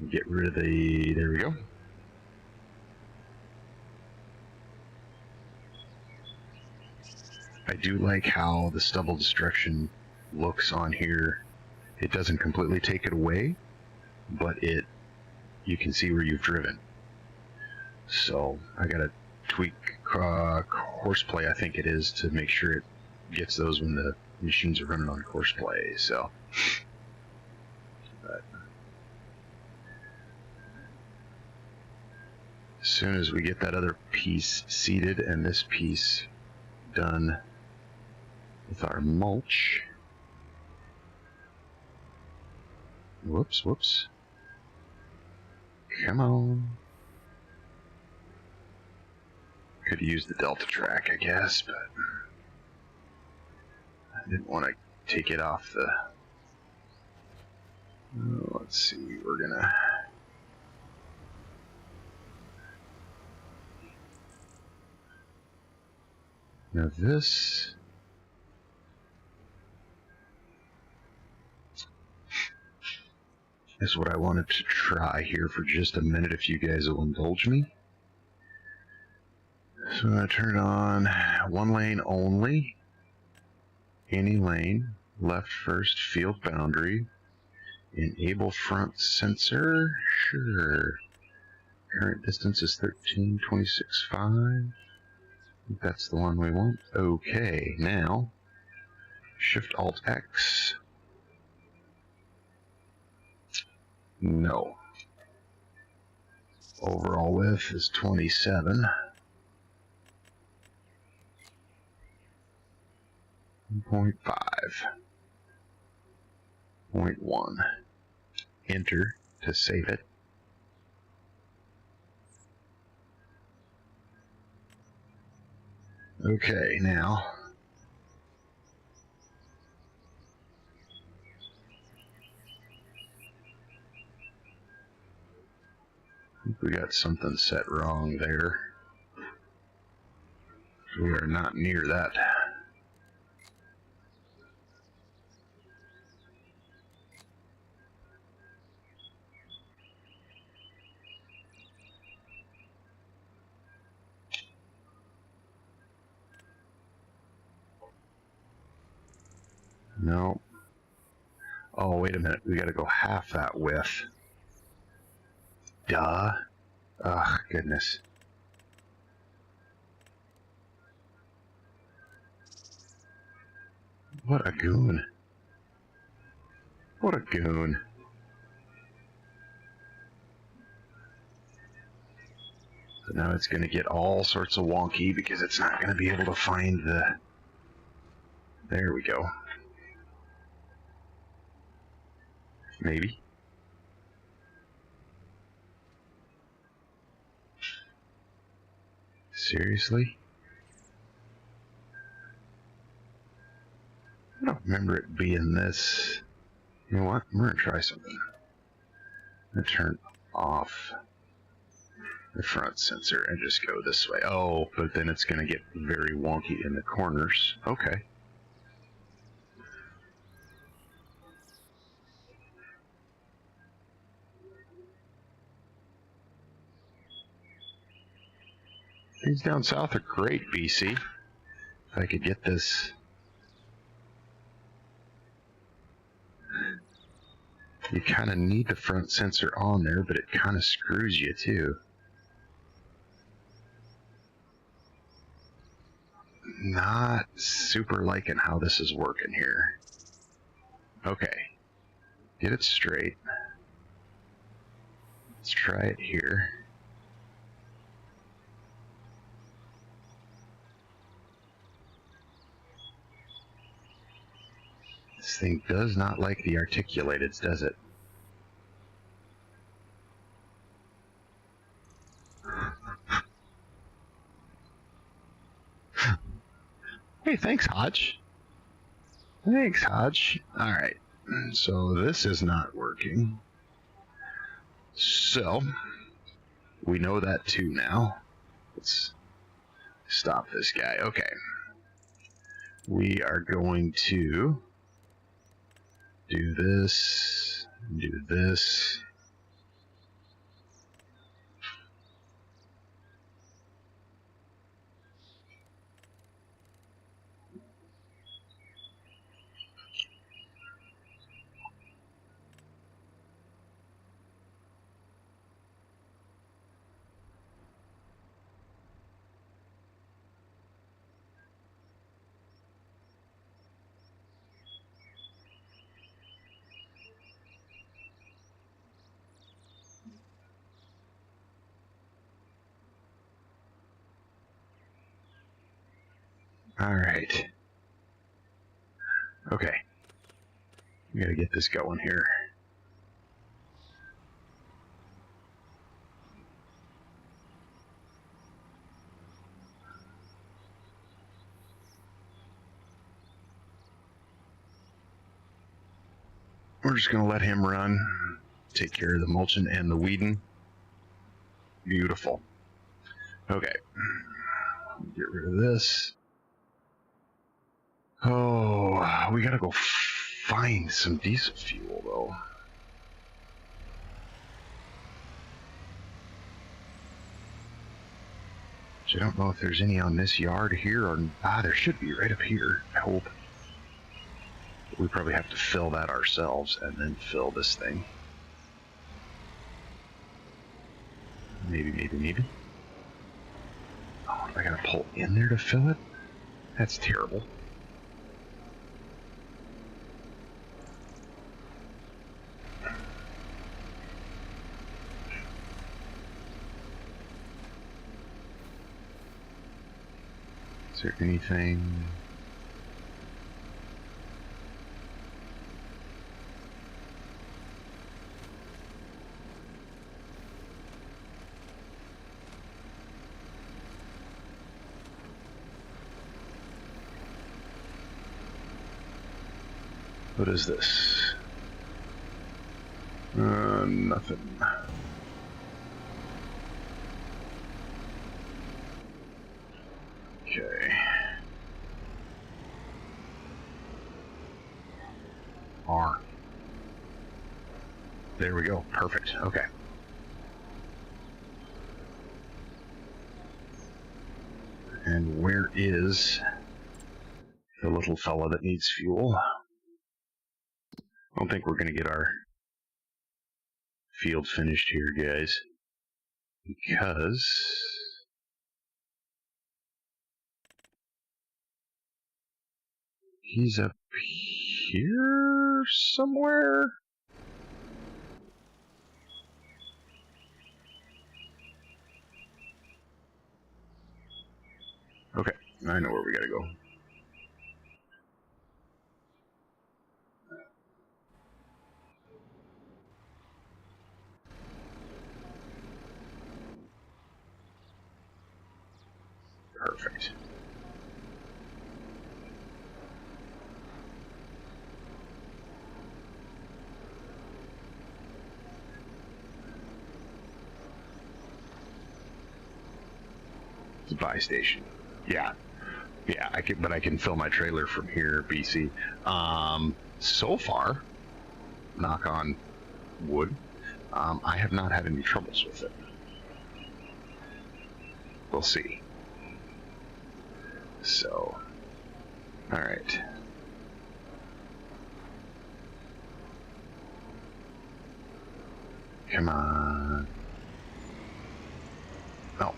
get rid of the, there we go. I do like how the stubble destruction looks on here. It doesn't completely take it away, but you can see where you've driven. So I gotta tweak horseplay, I think it is, to make sure it gets those when the machines are running on horseplay. So, but as soon as we get that other piece seated and this piece done with our mulch, whoops, come on. Could use the Delta track, I guess, but I didn't want to take it off the... let's see, we're gonna... Now this... is what I wanted to try here for just a minute, if you guys will indulge me. So I'm going to turn it on one lane only. Any lane. Left first, field boundary. Enable front sensor. Sure. Current distance is 13.26.5. That's the one we want. Okay, now Shift-Alt-X. No. Overall width is 27. 0.5. 0.1. Enter to save it. Okay, now I think we got something set wrong there. We are not near that. No. Oh, wait a minute. We gotta go half that width. Duh. Ugh, goodness. What a goon. What a goon. So now it's going to get all sorts of wonky because it's not going to be able to find the... There we go. Maybe. Seriously? I don't remember it being this. You know what? I'm going to try something. I'm going to turn off the front sensor and just go this way. Oh, but then it's going to get very wonky in the corners. Okay. Things down south are great, BC. If I could get this... You kind of need the front sensor on there, but it kind of screws you too. Not super liking how this is working here. Okay. Get it straight. Let's try it here. This thing does not like the articulateds, does it? Hey, thanks, Hodge. Thanks, Hodge. Alright, so this is not working. So, we know that too now. Let's stop this guy. Okay. We are going to do this, do this. Alright. Okay. We gotta get this going here. We're just gonna let him run. Take care of the mulching and the weeding. Beautiful. Okay. Get rid of this. Oh, we gotta go find some diesel fuel, though. Which I don't know if there's any on this yard here, or... there should be right up here, I hope. But we probably have to fill that ourselves, and then fill this thing. Maybe. Oh, I gotta pull in there to fill it? That's terrible. Is there anything? What is this? Nothing. Okay. R. There we go. Perfect. Okay. And where is the little fella that needs fuel? I don't think we're going to get our field finished here, guys, because he's up here somewhere. Okay, I know where we gotta go. Perfect. It's a buy station. Yeah, but I can fill my trailer from here, BC. So far, knock on wood, I have not had any troubles with it. We'll see. So, all right. Come on. Oh.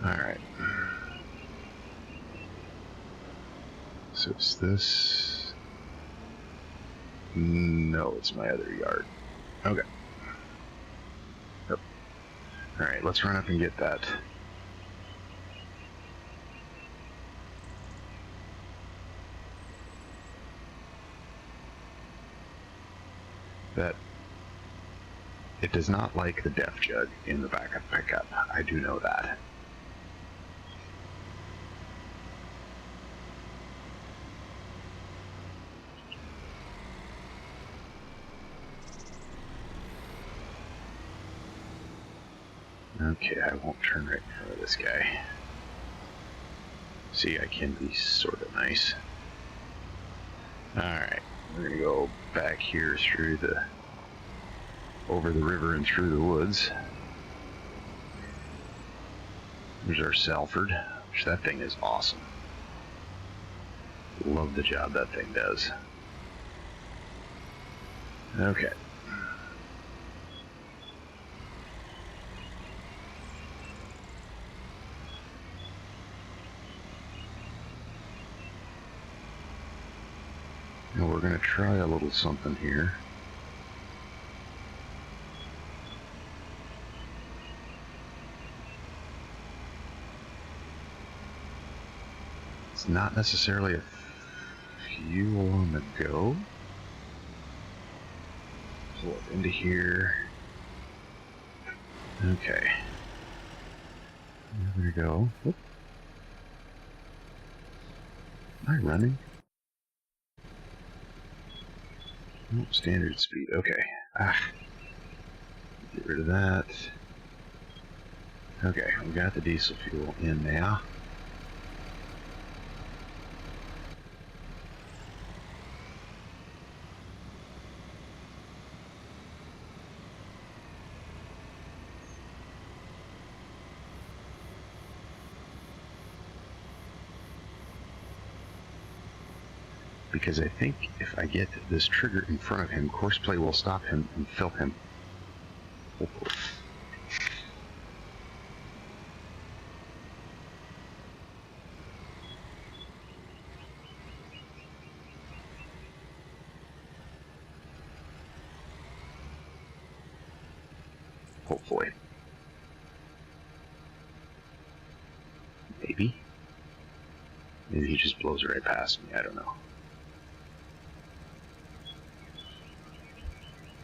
All right. So it's this. No, it's my other yard. Okay. Yep. All right, let's run up and get that. That it does not like the def jug in the back of the pickup. I do know that. Okay, I won't turn right in front of this guy. See, I can be sort of nice. Alright, we're gonna go back here through the... over the river and through the woods. There's our Salford, which that thing is awesome. Love the job that thing does. Okay. Now we're going to try a little something here. It's not necessarily a fuel on the go. Pull it into here. Okay. There we go. Whoop. Am I running? Oh, standard speed. Okay. Get rid of that. Okay, we got the diesel fuel in now. Because I think if I get this trigger in front of him, Courseplay will stop him and fill him. Hopefully. Hopefully. Maybe. Maybe he just blows right past me, I don't know.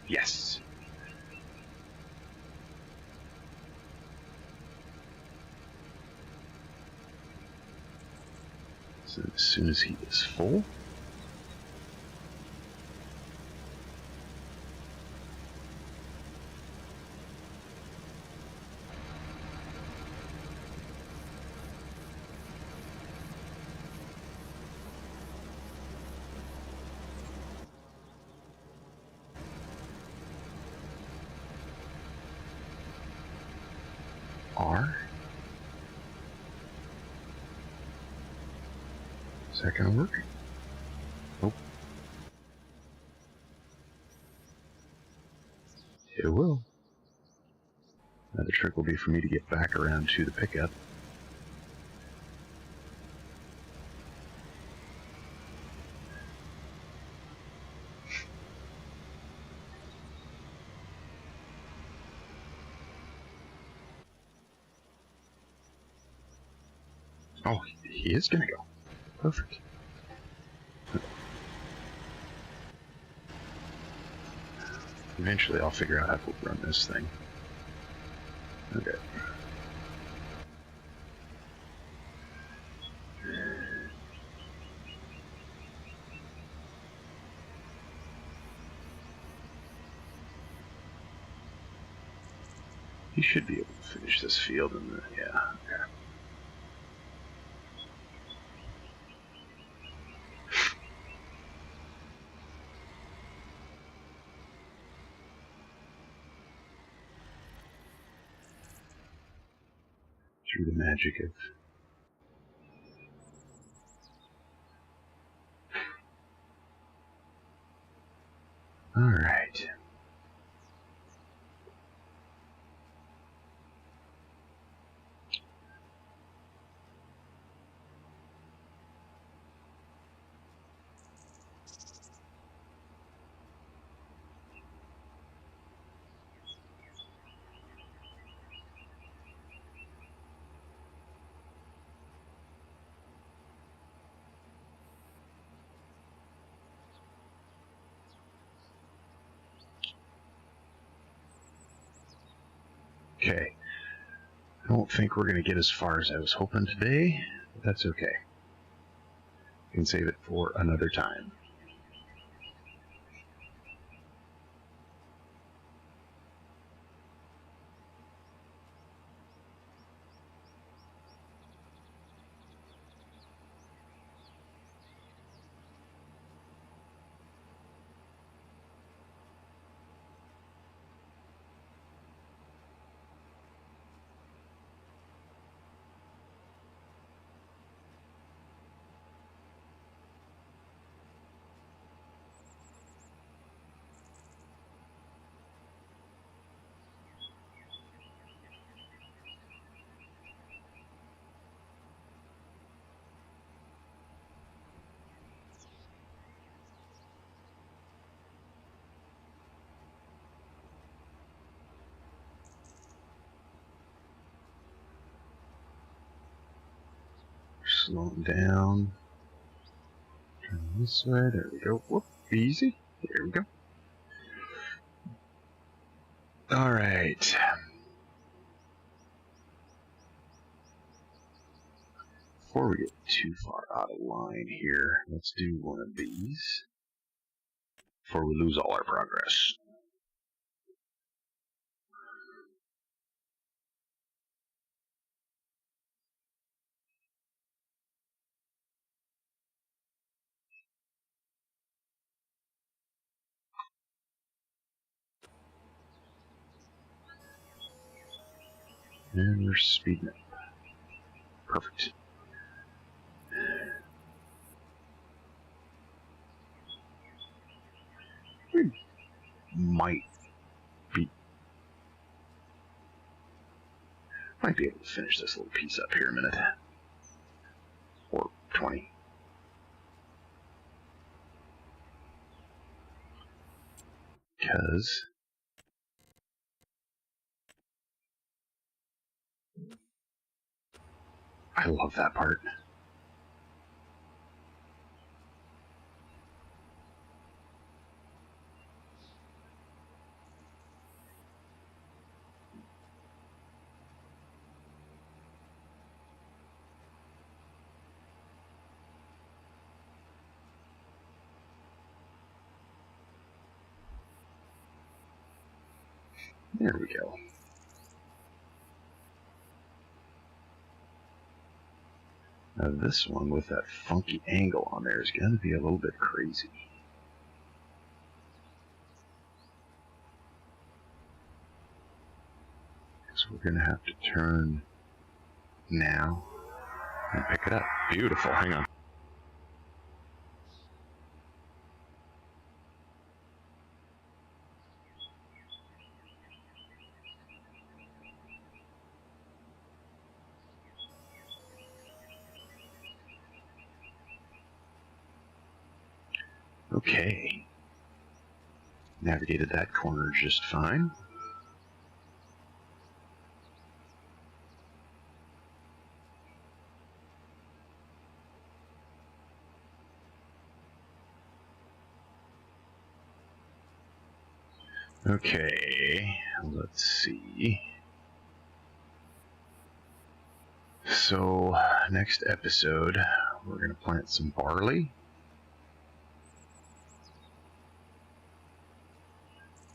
Yes! So as soon as he is full, R. Is that gonna work? Nope. It will. Now the trick will be for me to get back around to the pickup. Oh, he is gonna go. Perfect. Eventually I'll figure out how to run this thing. Okay. He should be able to finish this field in the, yeah, okay. Through the magic of alright. Okay. I don't think we're going to get as far as I was hoping today, but that's okay. I can save it for another time. slowing down. Turn this way. There we go. Whoop, easy. There we go. All right. Before we get too far out of line here, let's do one of these before we lose all our progress. And we're speeding up. Perfect. We might be able to finish this little piece up here in a minute. Or 20. Because I love that part. There we go. Now this one with that funky angle on there is going to be a little bit crazy. So we're going to have to turn now and pick it up. Beautiful. Hang on. Okay. Navigated that corner just fine. Okay, let's see. So, next episode, we're going to plant some barley.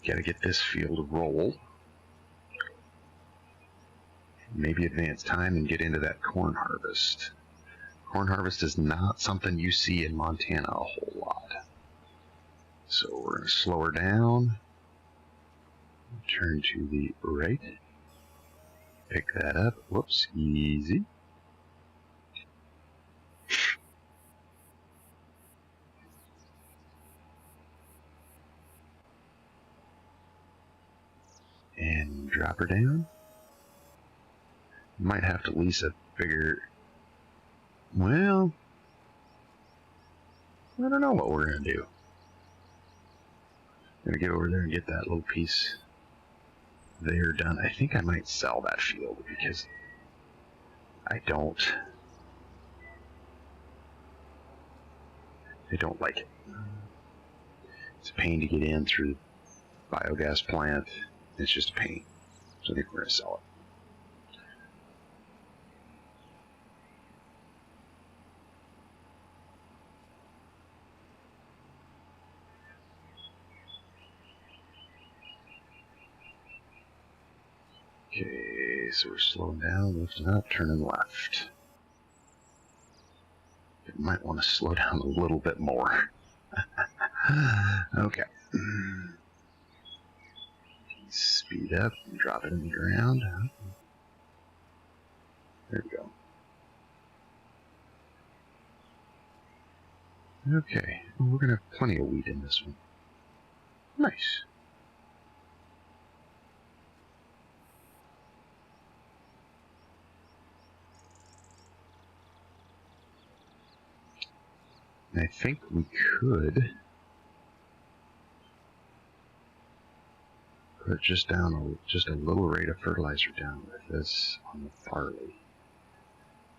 Got to get this field rolled. Maybe advance time and get into that corn harvest. Corn harvest is not something you see in Montana a whole lot. So we're going to slow her down. Turn to the right. Pick that up. Whoops, easy. And drop her down. Might have to lease a bigger... Well, I don't know what we're going to do. I'm going to get over there and get that little piece there done. I think I might sell that field because I don't like it. It's a pain to get in through the biogas plant. It's just a pain. So I think we're going to sell it. Okay, so we're slowing down, lifting up, turning left. You might want to slow down a little bit more. Okay. Speed up and drop it in the ground. There we go. Okay, well, we're going to have plenty of wheat in this one. Nice. I think we could put just a little rate of fertilizer down with this on the barley,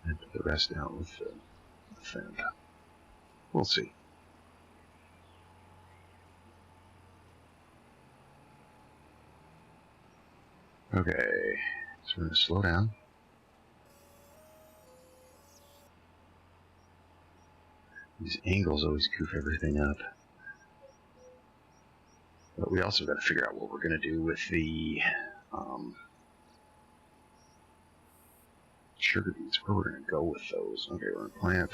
and put the rest down with the defend. We'll see. Okay, so we're going to slow down. These angles always goof everything up. But we also got to figure out what we're going to do with the sugar beets, where we're going to go with those. Okay, we're going to plant.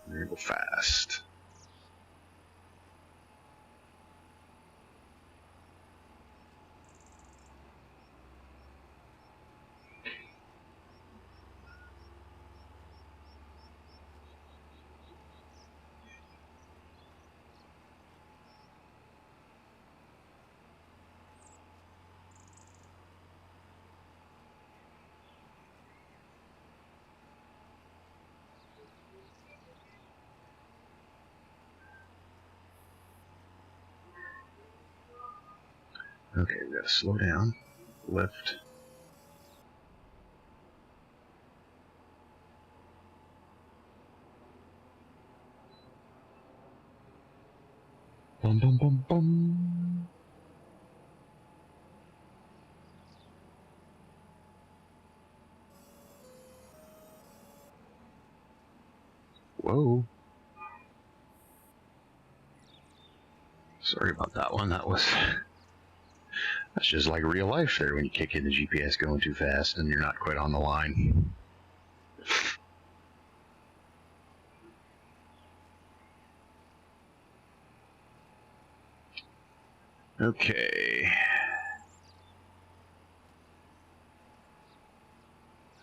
We're going to go fast. Okay, we got to slow down, lift. Bum bum bum bum. Whoa. Sorry about that one. That's just like real life there when you kick in the GPS going too fast and you're not quite on the line. Okay.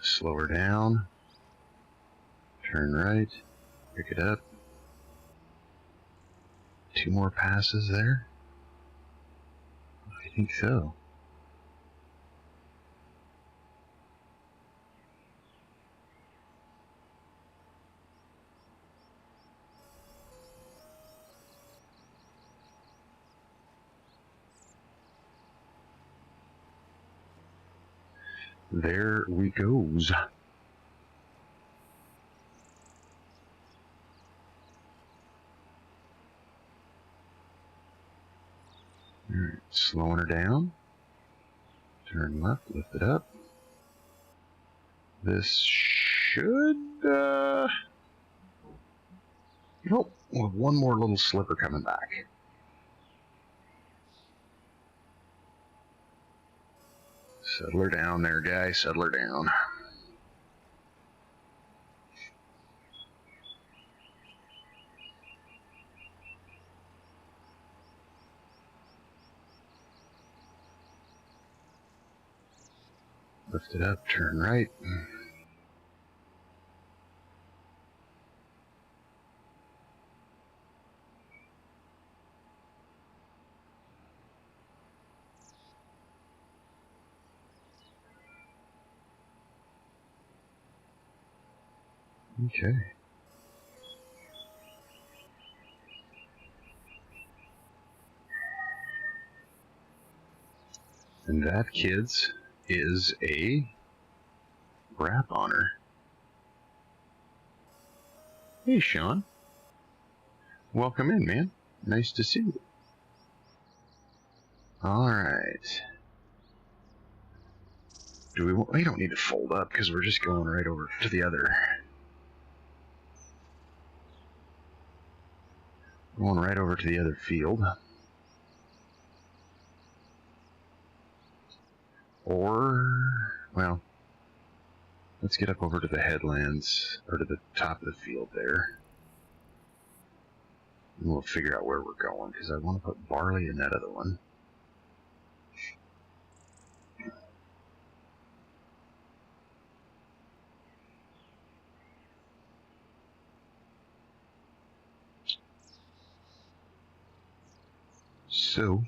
Slow her down. Turn right. Pick it up. 2 more passes there? I think so. There we goes. Alright, slowing her down. Turn left, lift it up. This should, nope, we'll have one more little slipper coming back. Settle her down there, guys, settle her down. Lift it up, turn right. Okay. And that, kids, is a wrap on her. Hey, Sean. Welcome in, man. Nice to see you. Alright. We don't need to fold up because we're just going right over to the other. Going right over to the other field. Or, well, let's get up over to the headlands, or to the top of the field there. And we'll figure out where we're going, because I want to put barley in that other one. So,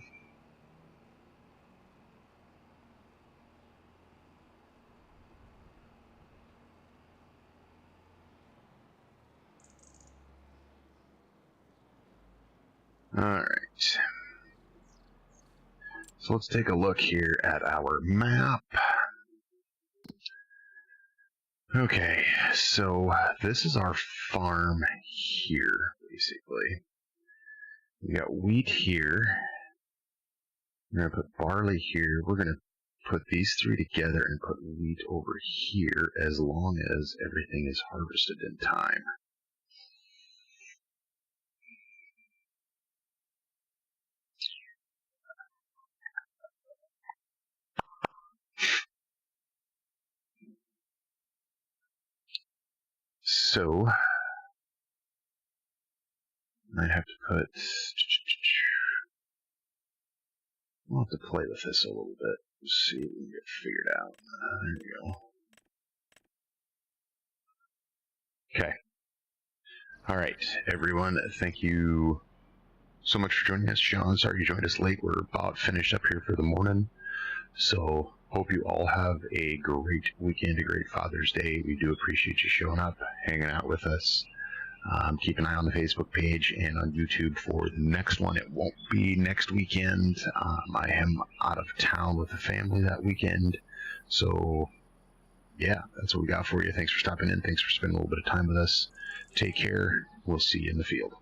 alright. So let's take a look here at our map. Okay, so this is our farm here, basically. We got wheat here. We're going to put barley here. We're going to put these three together and put wheat over here as long as everything is harvested in time. So, I have to put... We'll have to play with this a little bit. See if we can get figured out. There we go. Okay. Alright, everyone. Thank you so much for joining us. John, sorry you joined us late. We're about finished up here for the morning. So, hope you all have a great weekend, a great Father's Day. We do appreciate you showing up, hanging out with us. Keep an eye on the Facebook page and on YouTube for the next one. It won't be next weekend. I am out of town with the family that weekend. So, yeah, that's what we got for you. Thanks for stopping in. Thanks for spending a little bit of time with us. Take care. We'll see you in the field.